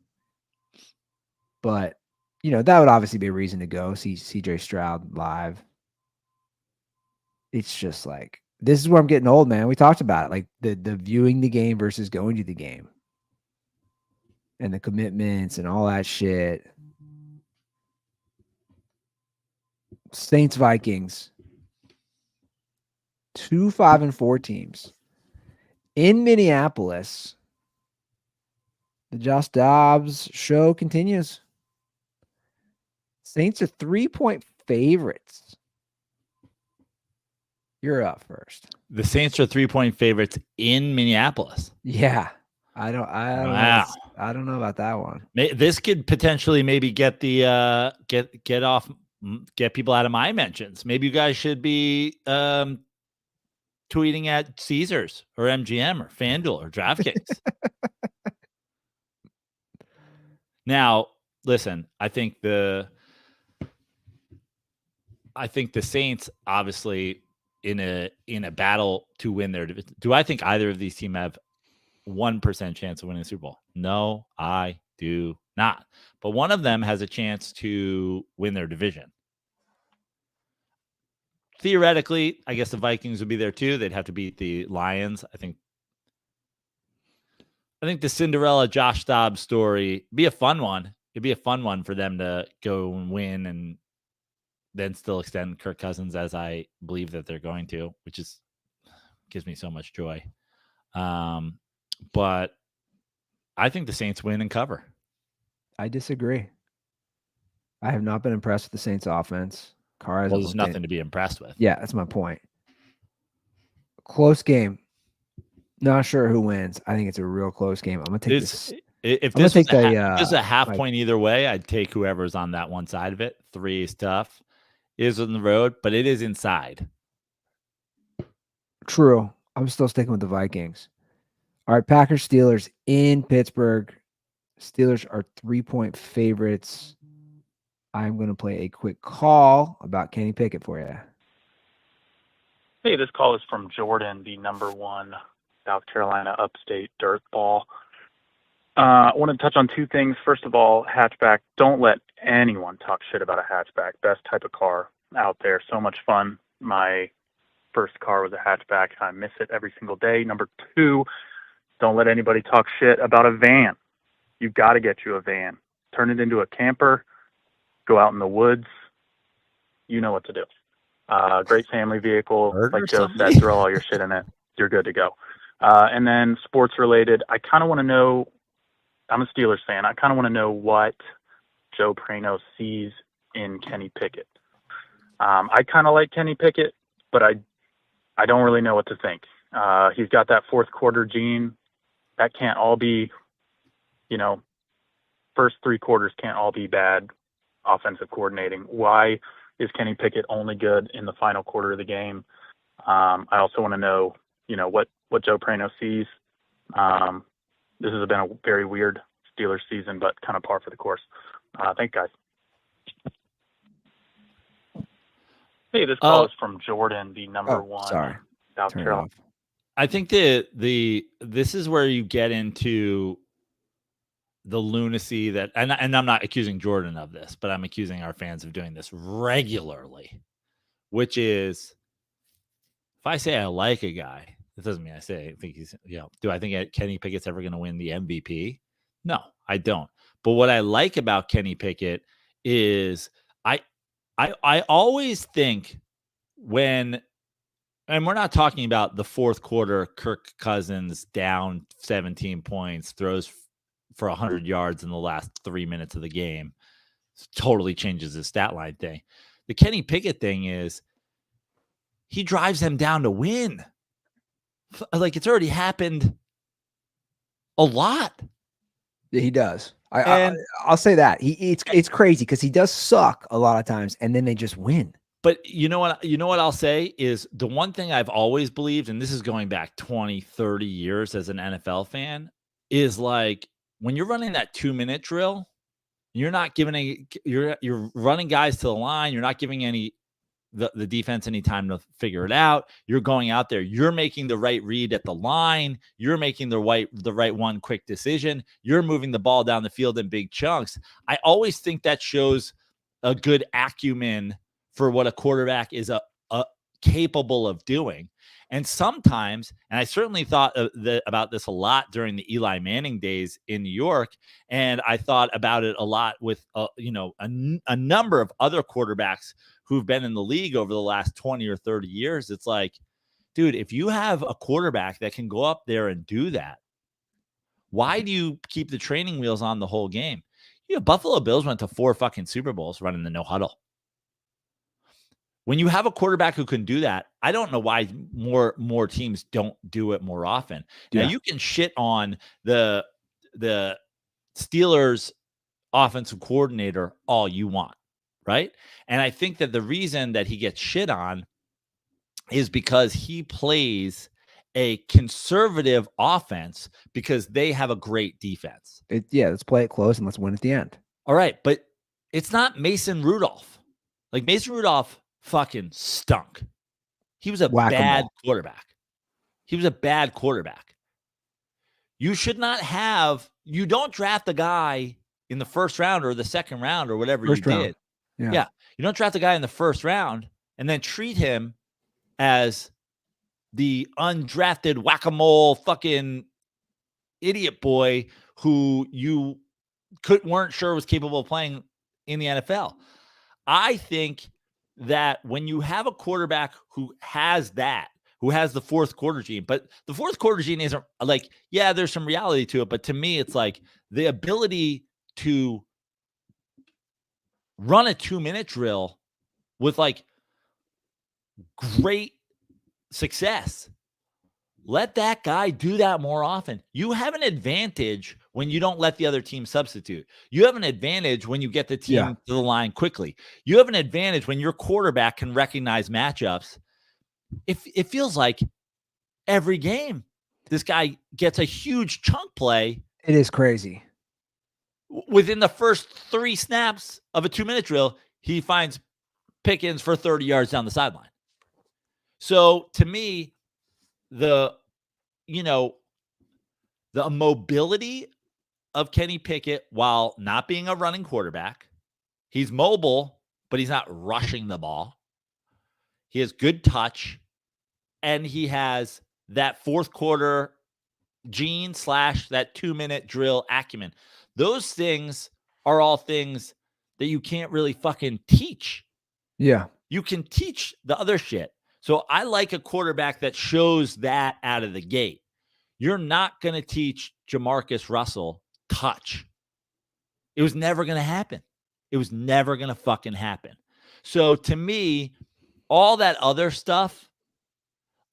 But, that would obviously be a reason to go see CJ Stroud live. It's just like, this is where I'm getting old, man. We talked about it, like the viewing the game versus going to the game and the commitments and all that shit. Saints Vikings, 2 5-4 teams in Minneapolis. The Josh Dobbs show continues. Saints are 3-point favorites. You're up first. The Saints are 3-point favorites in Minneapolis. Yeah, I don't Wow. I don't know about that one. This could potentially maybe get the get people out of my mentions. Maybe you guys should be tweeting at Caesars or MGM or FanDuel or DraftKings. Now, listen, I think the Saints obviously in a battle to win their division. Do I think either of these teams have 1% chance of winning the Super Bowl? No, I do not. But one of them has a chance to win their division. Theoretically, I guess the Vikings would be there too. They'd have to beat the Lions. I think the Cinderella Josh Dobbs story be a fun one. It'd be a fun one for them to go and win and then still extend Kirk Cousins, as I believe that they're going to, which gives me so much joy. But I think the Saints win and cover. I disagree. I have not been impressed with the Saints offense. Well, there's nothing to be impressed with. Yeah, that's my point. Close game. Not sure who wins. I think it's a real close game. I'm gonna take this. If this was a half point either way, I'd take whoever's on that one side of it. 3 is tough. It is on the road, but it is inside. True. I'm still sticking with the Vikings. All right, Packers Steelers in Pittsburgh. Steelers are 3-point favorites. I'm going to play a quick call about Kenny Pickett for you. Hey, this call is from Jordan, the number 1 South Carolina upstate dirt ball. I want to touch on 2 things. First of all, hatchback. Don't let anyone talk shit about a hatchback. Best type of car out there. So much fun. My first car was a hatchback. I miss it every single day. Number 2, don't let anybody talk shit about a van. You've got to get you a van. Turn it into a camper. Go out in the woods. You know what to do. Great family vehicle. Like Joe said, throw all your shit in it. You're good to go. And then sports related, I kind of want to know, I'm a Steelers fan. I kind of want to know what Joe Prano sees in Kenny Pickett. I kind of like Kenny Pickett, but I don't really know what to think. He's got that fourth quarter gene. That can't all be, first 3 quarters can't all be bad offensive coordinating. Why is Kenny Pickett only good in the final quarter of the game? I also want to know, what Joe Prano sees. This has been a very weird Steelers season, but kind of par for the course. Thanks, guys. Hey, this call is from Jordan, the number 1 South Carolina. I think this is where you get into the lunacy that, and I'm not accusing Jordan of this, but I'm accusing our fans of doing this regularly. which is if I say I like a guy, it doesn't mean I think he's, do I think Kenny Pickett's ever going to win the MVP? No, I don't. But what I like about Kenny Pickett is I always think when, and we're not talking about the fourth quarter, Kirk Cousins down 17 points, throws for 100 yards in the last 3 minutes of the game, totally changes his stat line thing. The Kenny Pickett thing is he drives them down to win. Like, it's already happened a lot. Yeah, he does. I'll say that it's crazy because he does suck a lot of times, and then they just win. But you know what I'll say is the one thing I've always believed, and this is going back 20, 30 years as an NFL fan, is like when you're running that 2-minute drill, you're not giving you're running guys to the line. You're not giving the defense any time to figure it out. You're going out there. You're making the right read at the line. You're making the right one quick decision. You're moving the ball down the field in big chunks. I always think that shows a good acumen for what a quarterback is capable of doing. And sometimes, and I certainly thought about this a lot during the Eli Manning days in New York, and I thought about it a lot with a number of other quarterbacks who've been in the league over the last 20 or 30 years. It's like, dude, if you have a quarterback that can go up there and do that, why do you keep the training wheels on the whole game? Buffalo Bills went to 4 fucking Super Bowls running the no huddle. When you have a quarterback who can do that, I don't know why more teams don't do it more often. Yeah. Now, you can shit on the Steelers offensive coordinator all you want, right? And I think that the reason that he gets shit on is because he plays a conservative offense because they have a great defense. Let's play it close and let's win at the end. All right, but it's not Mason Rudolph. Like, Mason Rudolph fucking stunk. He was a bad quarterback. You should not have, you don't draft a guy in the first round or the second round or whatever you did. Yeah. You don't draft a guy in the first round and then treat him as the undrafted whack-a-mole fucking idiot boy who you weren't sure was capable of playing in the NFL. I think that when you have a quarterback who has the fourth quarter gene, but the fourth quarter gene isn't like, there's some reality to it. But to me, it's like the ability to run a 2-minute drill with like great success. Let that guy do that more often. You have an advantage when you don't let the other team substitute. You have an advantage when you get the team to the line quickly. You have an advantage when your quarterback can recognize matchups. It feels like every game, this guy gets a huge chunk play. It is crazy. Within the first 3 snaps of a 2-minute drill, he finds Pickens for 30 yards down the sideline. So to me, the mobility of Kenny Pickett, while not being a running quarterback, he's mobile, but he's not rushing the ball. He has good touch, and he has that fourth quarter gene / that 2-minute drill acumen. Those things are all things that you can't really fucking teach. Yeah. You can teach the other shit. So I like a quarterback that shows that out of the gate. You're not going to teach Jamarcus Russell touch. It was never going to happen. It was never going to fucking happen. So to me, all that other stuff,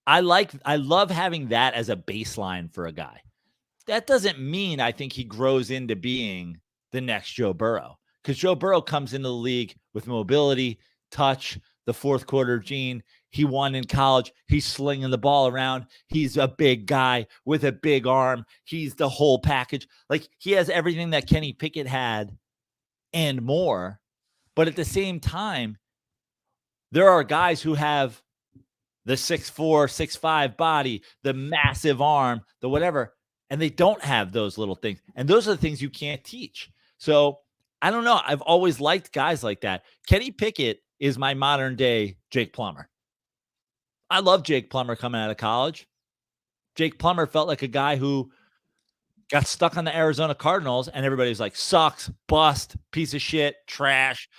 I love having that as a baseline for a guy. That doesn't mean I think he grows into being the next Joe Burrow, because Joe Burrow comes into the league with mobility, touch, the fourth quarter gene. He won in college. He's slinging the ball around. He's a big guy with a big arm. He's the whole package. Like, he has everything that Kenny Pickett had and more. But at the same time, there are guys who have the 6'4", 6'5" body, the massive arm, the whatever, and they don't have those little things. And those are the things you can't teach. So I don't know. I've always liked guys like that. Kenny Pickett is my modern day Jake Plummer. I love Jake Plummer coming out of college. Jake Plummer felt like a guy who got stuck on the Arizona Cardinals, and everybody's like, sucks, bust, piece of shit, trash.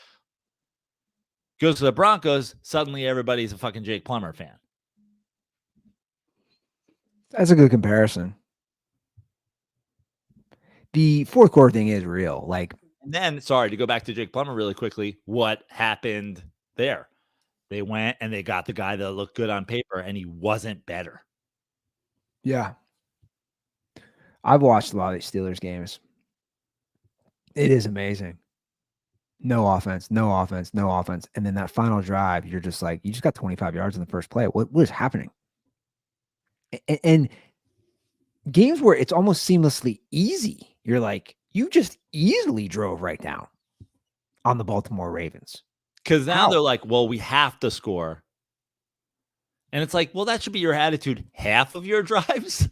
Goes to the Broncos, suddenly everybody's a fucking Jake Plummer fan. That's a good comparison. The fourth quarter thing is real. Like, and then, sorry, to go back to Jake Plummer really quickly, what happened there? They went and they got the guy that looked good on paper, and he wasn't better. Yeah. I've watched a lot of these Steelers games. It is amazing. No offense, no offense, no offense. And then that final drive, you're just like, you just got 25 yards in the first play. What is happening? And games where it's almost seamlessly easy, you're like, you just easily drove right down on the Baltimore Ravens. Because now they're like, well, we have to score. And it's like, well, that should be your attitude half of your drives.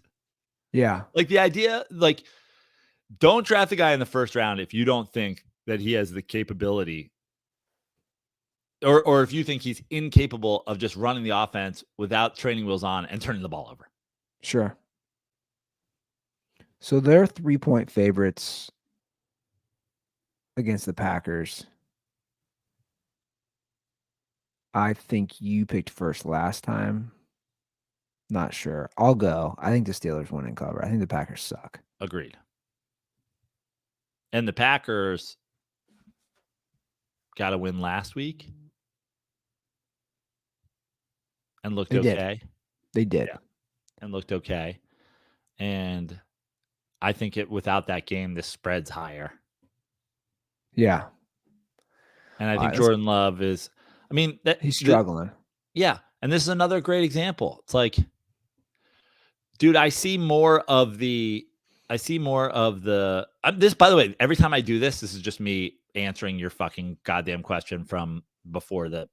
Yeah. Like the idea, like, don't draft the guy in the first round if you don't think that he has the capability, or if you think he's incapable of just running the offense without training wheels on and turning the ball over. Sure. So they're 3-point favorites against the Packers. I think you picked first last time. Not sure. I'll go. I think the Steelers win and cover. I think the Packers suck. Agreed. And the Packers got a win last week and looked okay. They did. Yeah. And looked okay. And I think without that game, the spread's higher. Yeah. And I think Jordan Love is, I mean, he's struggling. Yeah. And this is another great example. It's like, dude, I see more of the, this, by the way, every time I do this is just me answering your fucking goddamn question from before the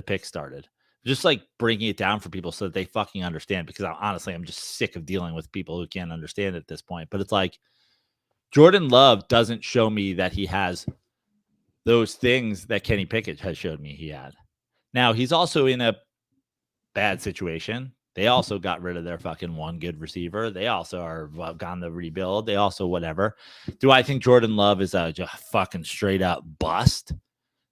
pick started. Just like breaking it down for people so that they fucking understand, because honestly, I'm just sick of dealing with people who can't understand at this point. But it's like, Jordan Love doesn't show me that he has those things that Kenny Pickett has showed me he had. Now, he's also in a bad situation. They also got rid of their fucking one good receiver. They also are gone to rebuild. They also whatever. Do I think Jordan Love is a just fucking straight up bust?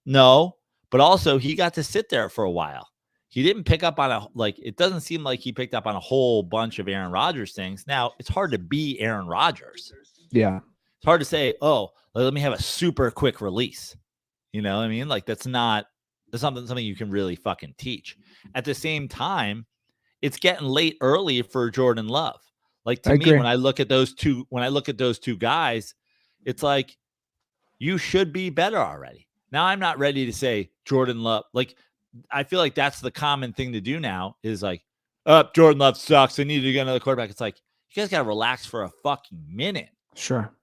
No, but also he got to sit there for a while. He didn't pick up on it doesn't seem like he picked up on a whole bunch of Aaron Rodgers things. Now, it's hard to be Aaron Rodgers. Yeah. It's hard to say, oh, let me have a super quick release. You know what I mean? Like that's something you can really fucking teach. At the same time, it's getting late early for Jordan Love. Like to me, when I look at those two guys, it's like you should be better already. Now, I'm not ready to say Jordan Love. Like, I feel like that's the common thing to do now is like, Jordan Love sucks. I need to get another quarterback. It's like, you guys got to relax for a fucking minute. Sure.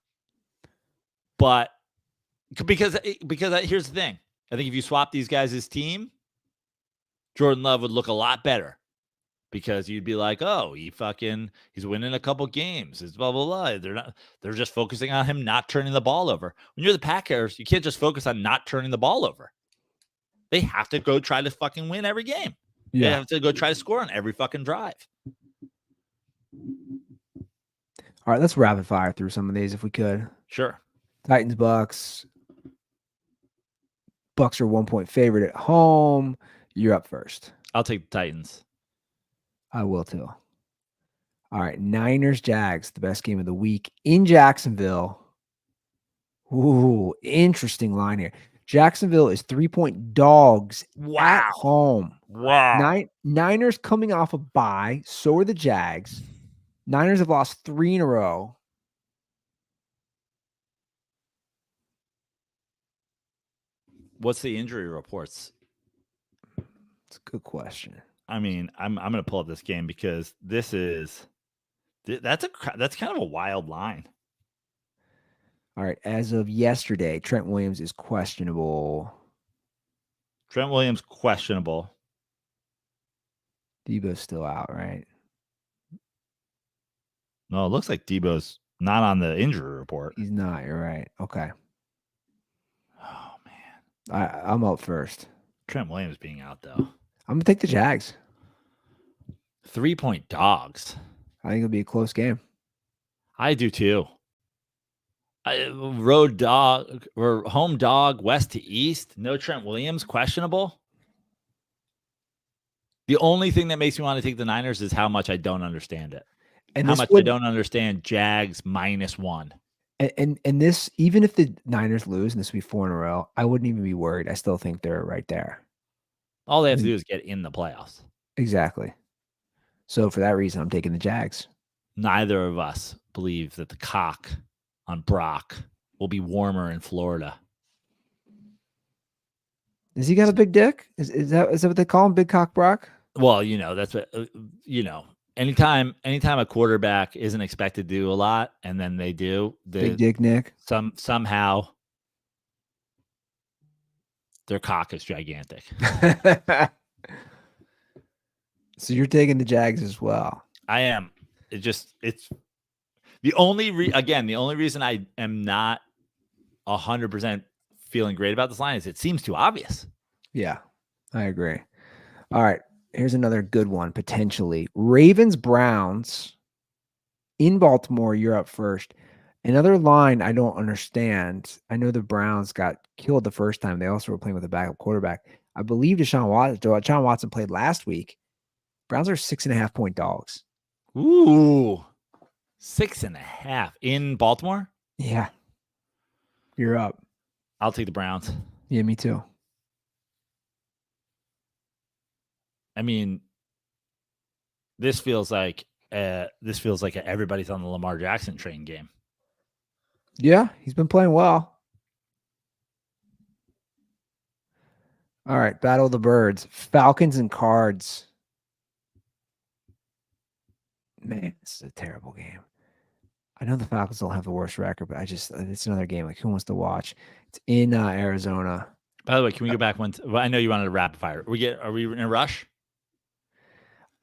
But because here's the thing. I think if you swap these guys' team, Jordan Love would look a lot better because you'd be like, oh, he's winning a couple games. It's blah, blah, blah. They're just focusing on him not turning the ball over. When you're the Packers, you can't just focus on not turning the ball over. They have to go try to fucking win every game. Yeah. They have to go try to score on every fucking drive. All right, let's rapid fire through some of these if we could. Sure. Titans, Bucks. Bucks are 1-point favorite at home. You're up first. I'll take the Titans. I will too. All right, Niners, Jags, the best game of the week in Jacksonville. Ooh, interesting line here. Jacksonville is 3-point dogs at home. Wow. Niners coming off a bye. So are the Jags. Niners have lost 3 in a row. What's the injury reports? It's a good question. I mean, I'm going to pull up this game because that's kind of a wild line. All right. As of yesterday, Trent Williams is questionable. Debo's still out, right? No, it looks like Debo's not on the injury report. He's not. You're right. Okay. Oh, man. I'm up first. Trent Williams being out though. I'm gonna take the Jags. 3-point dogs. I think it'll be a close game. I do too. Road dog or home dog, west to east. No Trent Williams, questionable. The only thing that makes me want to take the Niners is how much I don't understand it. And how much I don't understand Jags -1. And this, even if the Niners lose, and this will be 4 in a row, I wouldn't even be worried. I still think they're right there. All they have to do is get in the playoffs. Exactly. So for that reason, I'm taking the Jags. Neither of us believe that the cock on Brock will be warmer in Florida. Has he got a big dick? Is that what they call him, Big Cock Brock? Well, that's what anytime a quarterback isn't expected to do a lot and then they do, Big Dick Nick. Somehow their cock is gigantic. So you're taking the Jags as well. I am. It's the only reason I am not 100% feeling great about this line is it seems too obvious. Yeah, I agree. All right. Here's another good one, potentially. Ravens, Browns in Baltimore. You're up first. Another line I don't understand. I know the Browns got killed the first time. They also were playing with a backup quarterback. I believe Deshaun Watson played last week. Browns are 6.5-point dogs. Ooh, 6.5 in Baltimore? Yeah. You're up. I'll take the Browns. Yeah, me too. I mean, this feels like everybody's on the Lamar Jackson train game. Yeah, he's been playing well. All right, Battle of the Birds. Falcons and Cards. Man, this is a terrible game. I know the Falcons don't have the worst record, but it's another game. Like, who wants to watch? It's in Arizona. By the way, can we go back I know you wanted a rapid fire. Are we in a rush?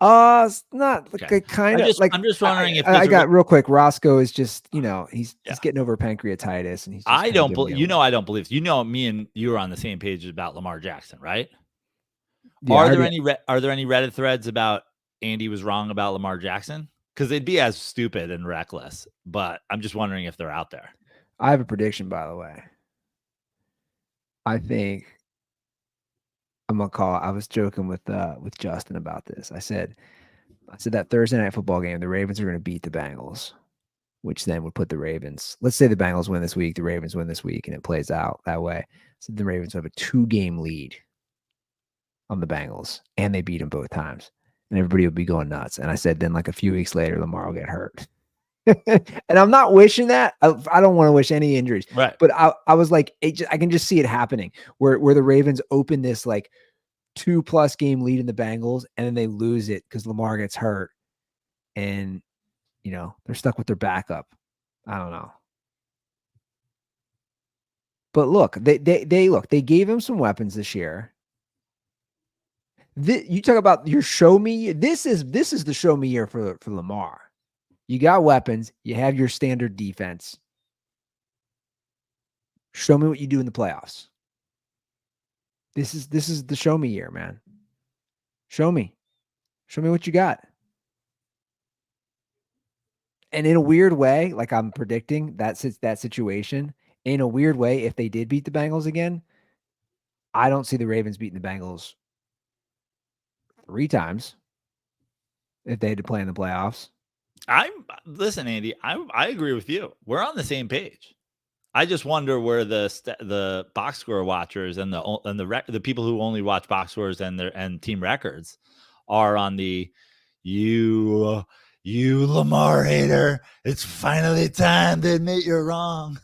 It's not like Okay. a kind of like. I'm just wondering if I got real quick. Roscoe is just, he's getting over pancreatitis, and he's. Just I don't believe. I don't believe. Me and you are on the same page about Lamar Jackson, right? Yeah, are there any Reddit threads about Andy was wrong about Lamar Jackson? Because they'd be as stupid and reckless. But I'm just wondering if they're out there. I have a prediction, by the way. I think I'm gonna call. I was joking with Justin about this. I said that Thursday night football game, the Ravens are going to beat the Bengals, which then would put the Ravens. Let's say the Bengals win this week, the Ravens win this week, and it plays out that way. So the Ravens have a 2-game lead on the Bengals, and they beat them both times, and everybody would be going nuts. And I said, then like a few weeks later, Lamar will get hurt. And I'm not wishing that. I don't want to wish any injuries, right? But I was like, I can just see it happening where the Ravens open this like 2+ game lead in the Bengals, and then they lose it because Lamar gets hurt, and they're stuck with their backup. I don't know. But look, they gave him some weapons this year. You talk about your show me. This is the show me year for Lamar. You got weapons. You have your standard defense. Show me what you do in the playoffs. This is the show me year, man. Show me what you got. And in a weird way, like I'm predicting that situation, in a weird way, if they did beat the Bengals again, I don't see the Ravens beating the Bengals 3 times if they had to play in the playoffs. Listen, Andy, I agree with you. We're on the same page. I just wonder where the box score watchers and the people who only watch box scores and team records are on the you Lamar hater. It's finally time to admit you're wrong.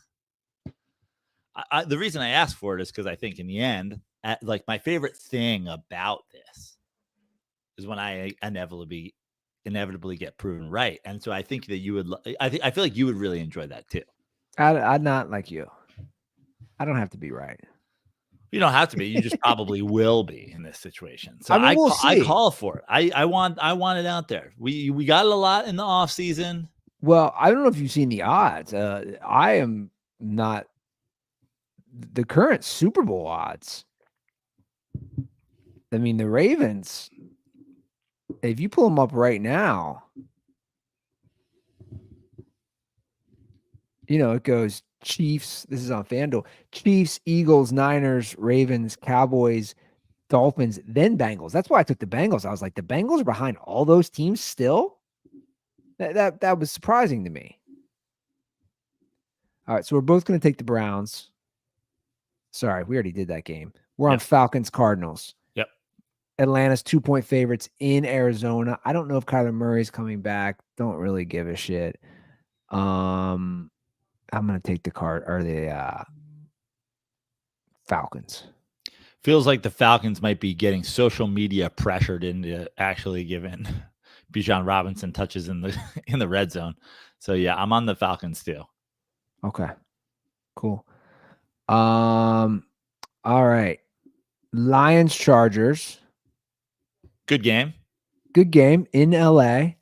The reason I asked for it is because I think in the end, like my favorite thing about this is when I inevitably get proven right, and so I think that you would. I feel like you would really enjoy that too. I'd not like you. I don't have to be right. You don't have to be. You just probably will be in this situation. So I mean, I call for it. I want it out there. We got a lot in the off season. Well, I don't know if you've seen the odds. I am not the current Super Bowl odds I mean, the Ravens, if you pull them up right now, it goes Chiefs. This is on FanDuel. Chiefs, Eagles, Niners, Ravens, Cowboys, Dolphins, then Bengals. That's why I took the Bengals. I was like, the Bengals are behind all those teams still? That was surprising to me. All right, so we're both going to take the Browns. Sorry, we already did that game. We're on Falcons, Cardinals. Yep. Atlanta's 2-point favorites in Arizona. I don't know if Kyler Murray's coming back. Don't really give a shit. I'm going to take the Falcons. Feels like the Falcons might be getting social media pressured into actually giving Bijan Robinson touches in the red zone. So yeah, I'm on the Falcons too. Okay. Cool. All right. Lions, Chargers. Good game. Good game in LA.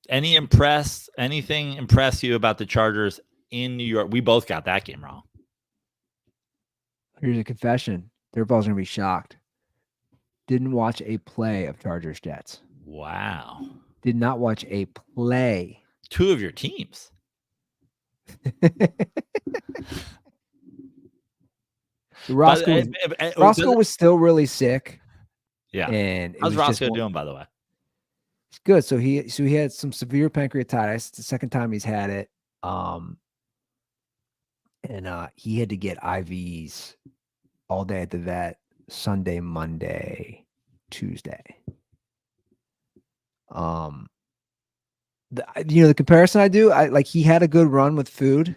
Anything impress you about the Chargers in New York? We both got that game wrong. Here's a confession. Dirtball's gonna be shocked. Didn't watch a play of Chargers Jets. Wow. Did not watch a play. Two of your teams. Roscoe was still really sick. Yeah. And how's Roscoe doing, by the way? It's good. So he had some severe pancreatitis. It's the second time he's had it. And he had to get IVs all day at the vet, Sunday, Monday, Tuesday. The comparison I do, he had a good run with food.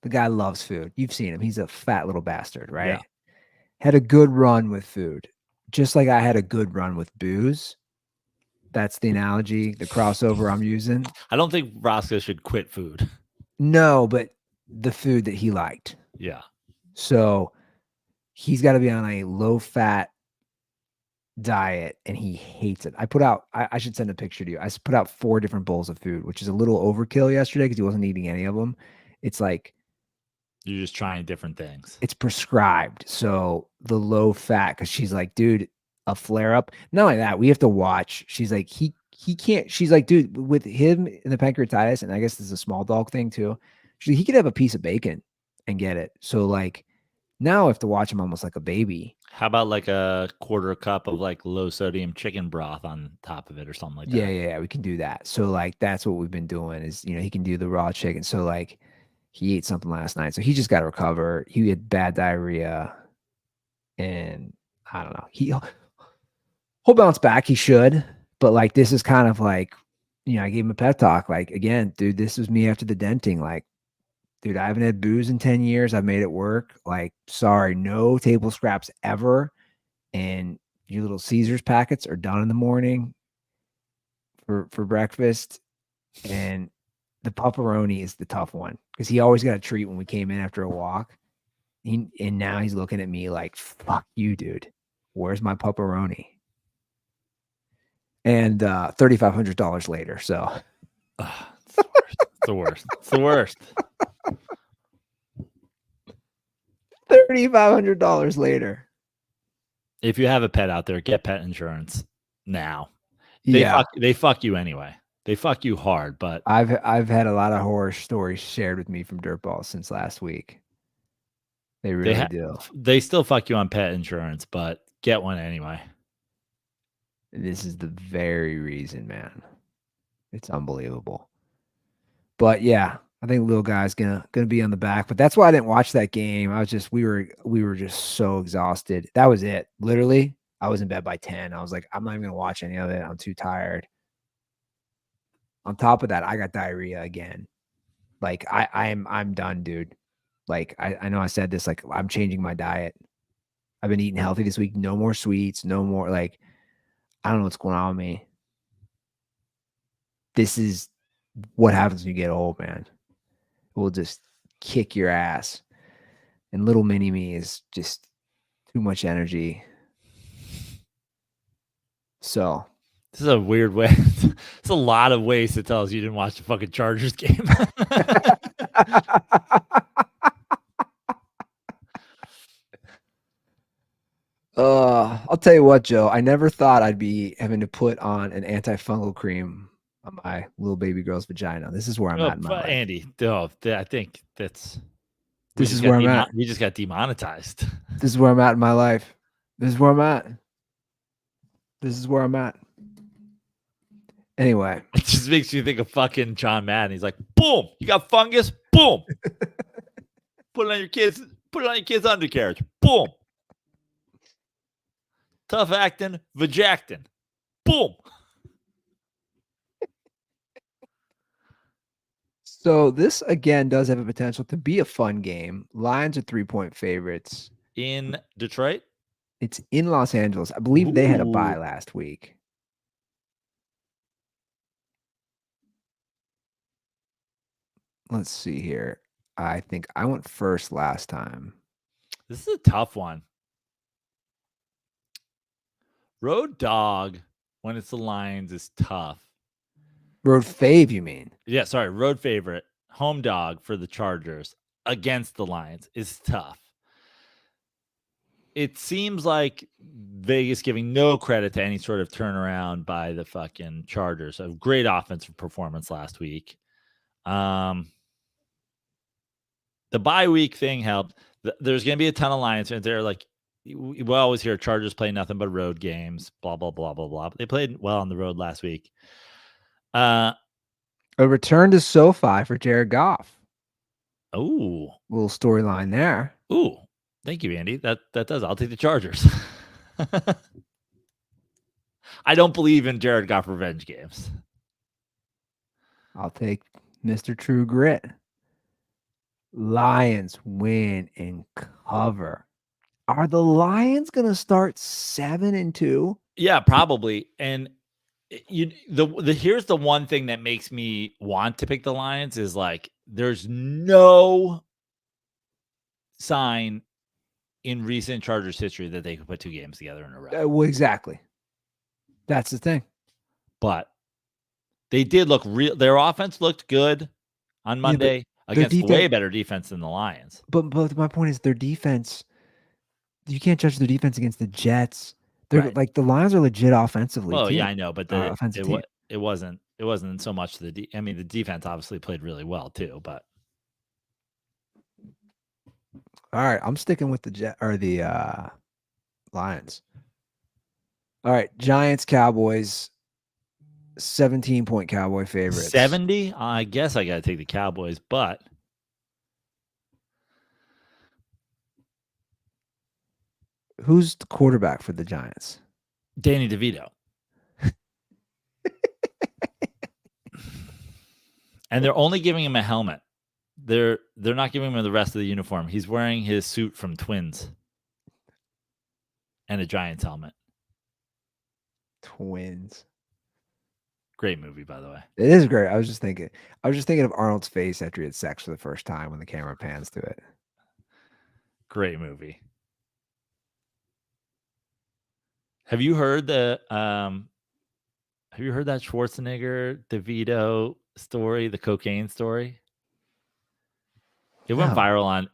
The guy loves food. You've seen him. He's a fat little bastard, right? Yeah. Had a good run with food. Just like I had a good run with booze. That's the analogy, the crossover I'm using. I don't think Roscoe should quit food. No, but the food that he liked. Yeah. So he's got to be on a low-fat diet, and he hates it. I should send a picture to you. I put out 4 different bowls of food, which is a little overkill yesterday because he wasn't eating any of them. It's like you're just trying different things. It's prescribed. So the low fat, because she's like, dude, a flare up. Not like that. We have to watch. She's like, he can't. She's like, dude, with him in the pancreatitis, and I guess this is a small dog thing too. He could have a piece of bacon and get it. So like now I have to watch him almost like a baby. How about like a quarter cup of like low sodium chicken broth on top of it or something like that? Yeah, we can do that. So like that's what we've been doing is, he can do the raw chicken. So like he ate something last night. So he just got to recover. He had bad diarrhea and I don't know. He'll bounce back. He should. But like, this is kind of like, I gave him a pep talk. Like, again, dude, this was me after the denting. Like, dude, I haven't had booze in 10 years. I've made it work. Like, sorry, no table scraps ever. And your little Caesars packets are done in the morning for breakfast. And the pepperoni is the tough one because he always got a treat when we came in after a walk. And now he's looking at me like, fuck you, dude. Where's my pepperoni? And $3,500 later. So it's the worst. It's the worst. $3,500 later. If you have a pet out there, get pet insurance now. They fuck you anyway. They fuck you hard, but I've had a lot of horror stories shared with me from Dirtballs since last week. They really do. They still fuck you on pet insurance, but get one anyway. This is the very reason, man. It's unbelievable. But yeah, I think little guy's gonna be on the back. But that's why I didn't watch that game. I was just we were just so exhausted. That was it. Literally, I was in bed by 10. I was like, I'm not even gonna watch any of it. I'm too tired. On top of that, I got diarrhea again. Like I'm done, dude. Like I know I said this, like I'm changing my diet. I've been eating healthy this week. No more sweets, no more like I don't know what's going on with me. This is what happens when you get old, man. It will just kick your ass. And little mini me is just too much energy. So this is a weird way. It's a lot of ways to tell us you didn't watch the fucking Chargers game. I'll tell you what, Joe. I never thought I'd be having to put on an antifungal cream on my little baby girl's vagina. This is where I'm at in my life. Andy, I think that's This is where I'm at. We just got demonetized. This is where I'm at in my life. This is where I'm at. This is where I'm at. Anyway, It just makes you think of fucking John Madden. He's like, boom, you got fungus, boom. Put it on your kids' undercarriage. Boom. Tough acting, vajactin. Boom. so this again does have a potential to be a fun game. Lions are 3-point favorites. In Detroit? It's in Los Angeles. I believe they had a bye Ooh. last week. Let's see here. I think I went first last time. This is a tough one. Road dog, when it's the Lions, is tough. Road fave, you mean? Yeah, sorry. Road favorite, home dog for the Chargers against the Lions is tough. It seems like Vegas giving no credit to any sort of turnaround by the fucking Chargers. A great offensive performance last week. The bye week thing helped. There's going to be a ton of Lions fans. They're like, we always hear Chargers play nothing but road games, blah, blah, blah, blah, blah. But they played well on the road last week. A return to SoFi for Jared Goff. Oh, Little storyline there. ooh. Thank you, Andy. That does. I'll take the Chargers. I don't believe in Jared Goff revenge games. I'll take Mr. True Grit. Lions win and cover. Are the Lions going to start 7-2? Yeah, probably. And here's the one thing that makes me want to pick the Lions is like there's no sign in recent Chargers history that they could put two games together in a row. Well, exactly. That's the thing. But they did look real. Their offense looked good on Monday against a way better defense than the Lions. But my point is their defense. You can't judge their defense against the Jets. They're Right. like the Lions are legit offensively. Well, yeah, I know, but it wasn't so much the I mean, the defense obviously played really well too, but all right, I'm sticking with the Lions. All right, Giants, Cowboys, 17-point Cowboy favorites. 70? I guess I got to take the Cowboys, but who's the quarterback for the Giants? Danny DeVito. And they're only giving him a helmet. They're not giving him the rest of the uniform. He's wearing his suit from Twins and a Giants helmet. Twins. Great movie, by the way. It is great. I was just thinking of Arnold's face after he had sex for the first time when the camera pans to it. Great movie. Have you heard that Schwarzenegger DeVito story, the cocaine story? It went viral on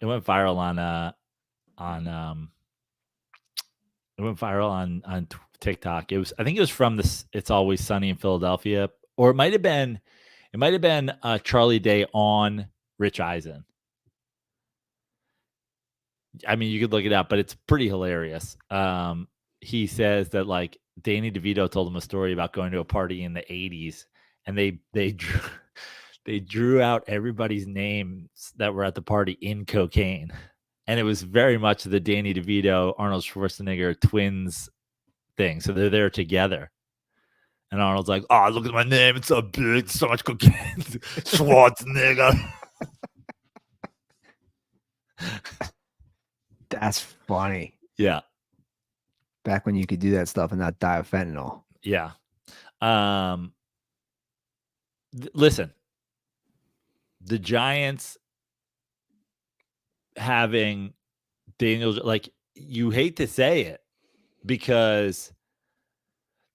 TikTok. I think it was from this It's Always Sunny in Philadelphia, or it might have been Charlie Day on Rich Eisen. I mean, you could look it up, but it's pretty hilarious. He says that like Danny DeVito told him a story about going to a party in the 80s, and they drew out everybody's names that were at the party in cocaine. And it was very much the Danny DeVito, Arnold Schwarzenegger twins thing. So they're there together. And Arnold's like, oh, look at my name. It's so big. So much cocaine. Schwarzenegger. That's funny. Yeah. Back when you could do that stuff and not die of fentanyl. Yeah. Listen. The Giants having Daniel, like, you hate to say it because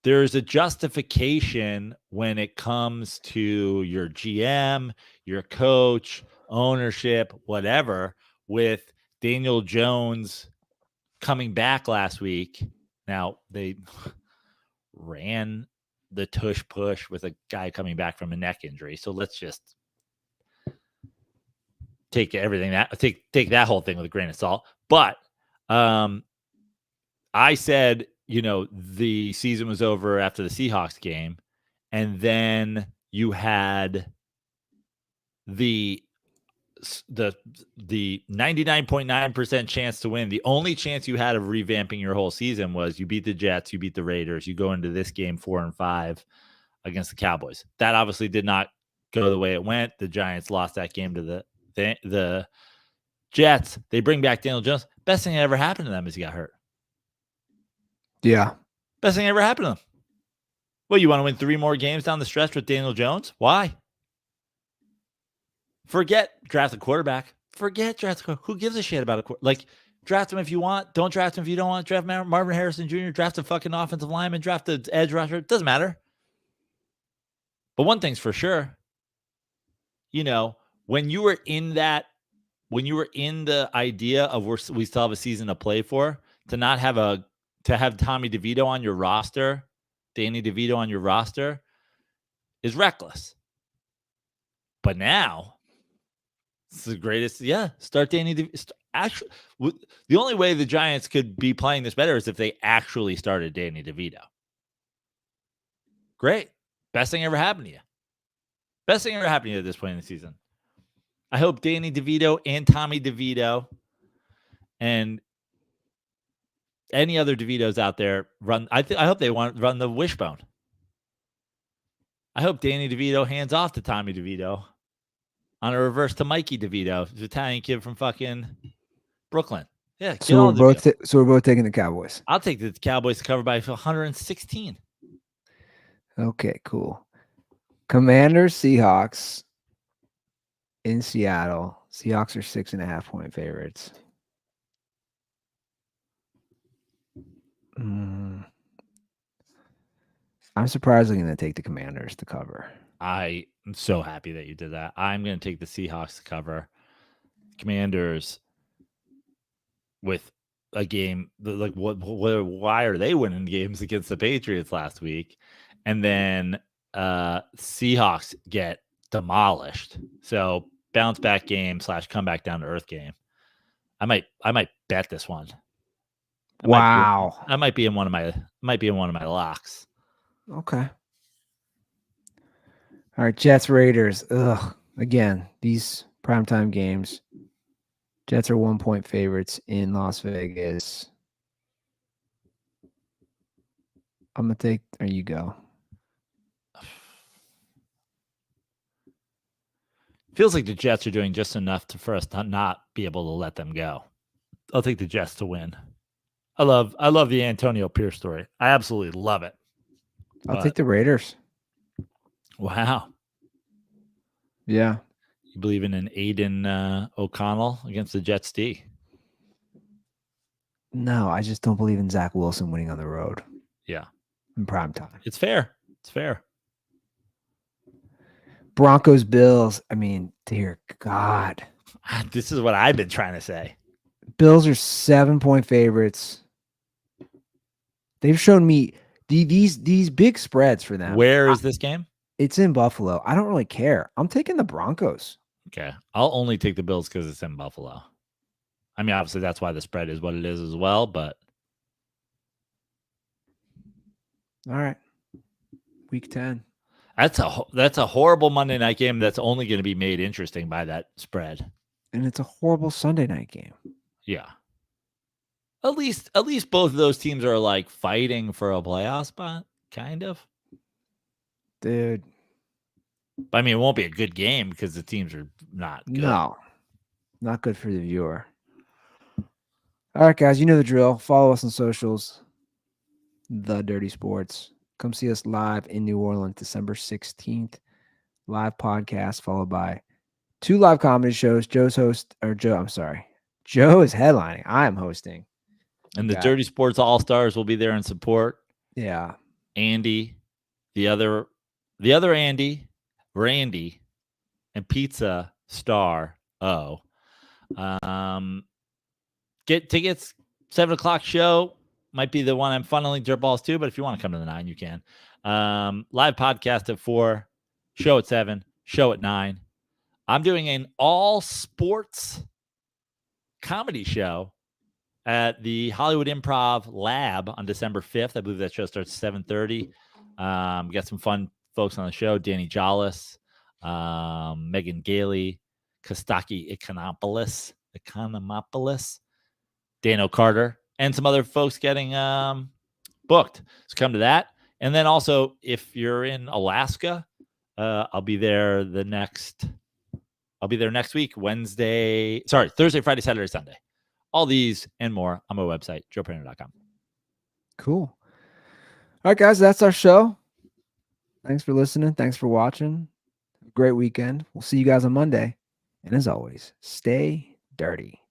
there's a justification when it comes to your GM, your coach, ownership, whatever, with Daniel Jones coming back last week. Now they ran the tush push with a guy coming back from a neck injury. So let's just take that whole thing with a grain of salt. But I said, the season was over after the Seahawks game, and then you had the 99.9% chance to win. The only chance you had of revamping your whole season was you beat the Jets, you beat the Raiders, you go into this game 4-5 against the Cowboys. That obviously did not go the way it went. The Giants lost that game to the Jets. They bring back Daniel Jones. Best thing that ever happened to them is he got hurt. Yeah. Best thing ever happened to them. Well, you want to win 3 more games down the stretch with Daniel Jones? Why? Forget draft a quarterback. Who gives a shit about a quarterback? Like, draft him if you want. Don't draft him if you don't want. Draft Marvin Harrison Jr. Draft a fucking offensive lineman. Draft the edge rusher. It doesn't matter. But one thing's for sure. When you were in the idea of we still have a season to play for, to have Tommy DeVito on your roster, Danny DeVito on your roster, is reckless. But now, it's the greatest. Yeah, start Danny DeVito. Actually, the only way the Giants could be playing this better is if they actually started Danny DeVito. Great. Best thing ever happened to you. Best thing ever happened to you at this point in the season. I hope Danny DeVito and Tommy DeVito and any other DeVitos out there run. I hope they run the wishbone. I hope Danny DeVito hands off to Tommy DeVito on a reverse to Mikey DeVito, the Italian kid from fucking Brooklyn. Yeah. So we're both taking the Cowboys. I'll take the Cowboys to cover by 116. Okay, cool. Commanders, Seahawks in Seattle. Seahawks are 6.5-point favorites. I'm surprisingly going to take the Commanders to cover. I am so happy that you did that. I'm going to take the Seahawks to cover. Commanders with a game like why are they winning games against the Patriots last week? And then Seahawks get demolished. So bounce back game / comeback down to earth game. I might bet this one. I might be in one of my locks. Okay. All right, Jets Raiders. Again, these primetime games. Jets are 1-point favorites in Las Vegas. I'm gonna take. There you go. Feels like the Jets are doing just enough for us to not be able to let them go. I'll take the Jets to win. I love the Antonio Pierce story. I absolutely love it. I'll take the Raiders. Wow. Yeah. You believe in an Aiden O'Connell against the Jets D? No, I just don't believe in Zach Wilson winning on the road. Yeah. In prime time. It's fair. Broncos, Bills. I mean, dear God. This is what I've been trying to say. Bills are 7-point favorites. They've shown me these big spreads for them. Where is this game? It's in Buffalo. I don't really care. I'm taking the Broncos. Okay. I'll only take the Bills because it's in Buffalo. I mean, obviously, that's why the spread is what it is as well, but. All right. Week 10. That's a horrible Monday night game that's only going to be made interesting by that spread. And it's a horrible Sunday night game. Yeah. At least both of those teams are like fighting for a playoff spot, kind of. Dude. But I mean, it won't be a good game because the teams are not good. No. Not good for the viewer. All right, guys, you know the drill. Follow us on socials. The Dirty Sports. Come see us live in New Orleans, December 16th. Live podcast followed by 2 live comedy shows. Joe is headlining. I am hosting. And the Dirty Sports All-Stars will be there in support. Yeah. Andy, the other Andy, Randy, and Pizza Star O. Get tickets 7 o'clock show might be the one I'm funneling dirt balls to, but if you want to come to the 9, you can. Live podcast at 4, show at 7, show at 9. I'm doing an all sports comedy show at the Hollywood Improv Lab on December 5th. I believe that show starts at 7:30. Got some fun folks on the show. Danny Jollis, Megan Gailey, Kostaki Economopoulos, Dano Carter, and some other folks getting booked. So come to that. And then also, if you're in Alaska, I'll be there next week, Thursday, Friday, Saturday, Sunday. All these and more on my website, joeprano.com. Cool. All right, guys, that's our show. Thanks for listening. Thanks for watching. Great weekend. We'll see you guys on Monday. And as always, stay dirty.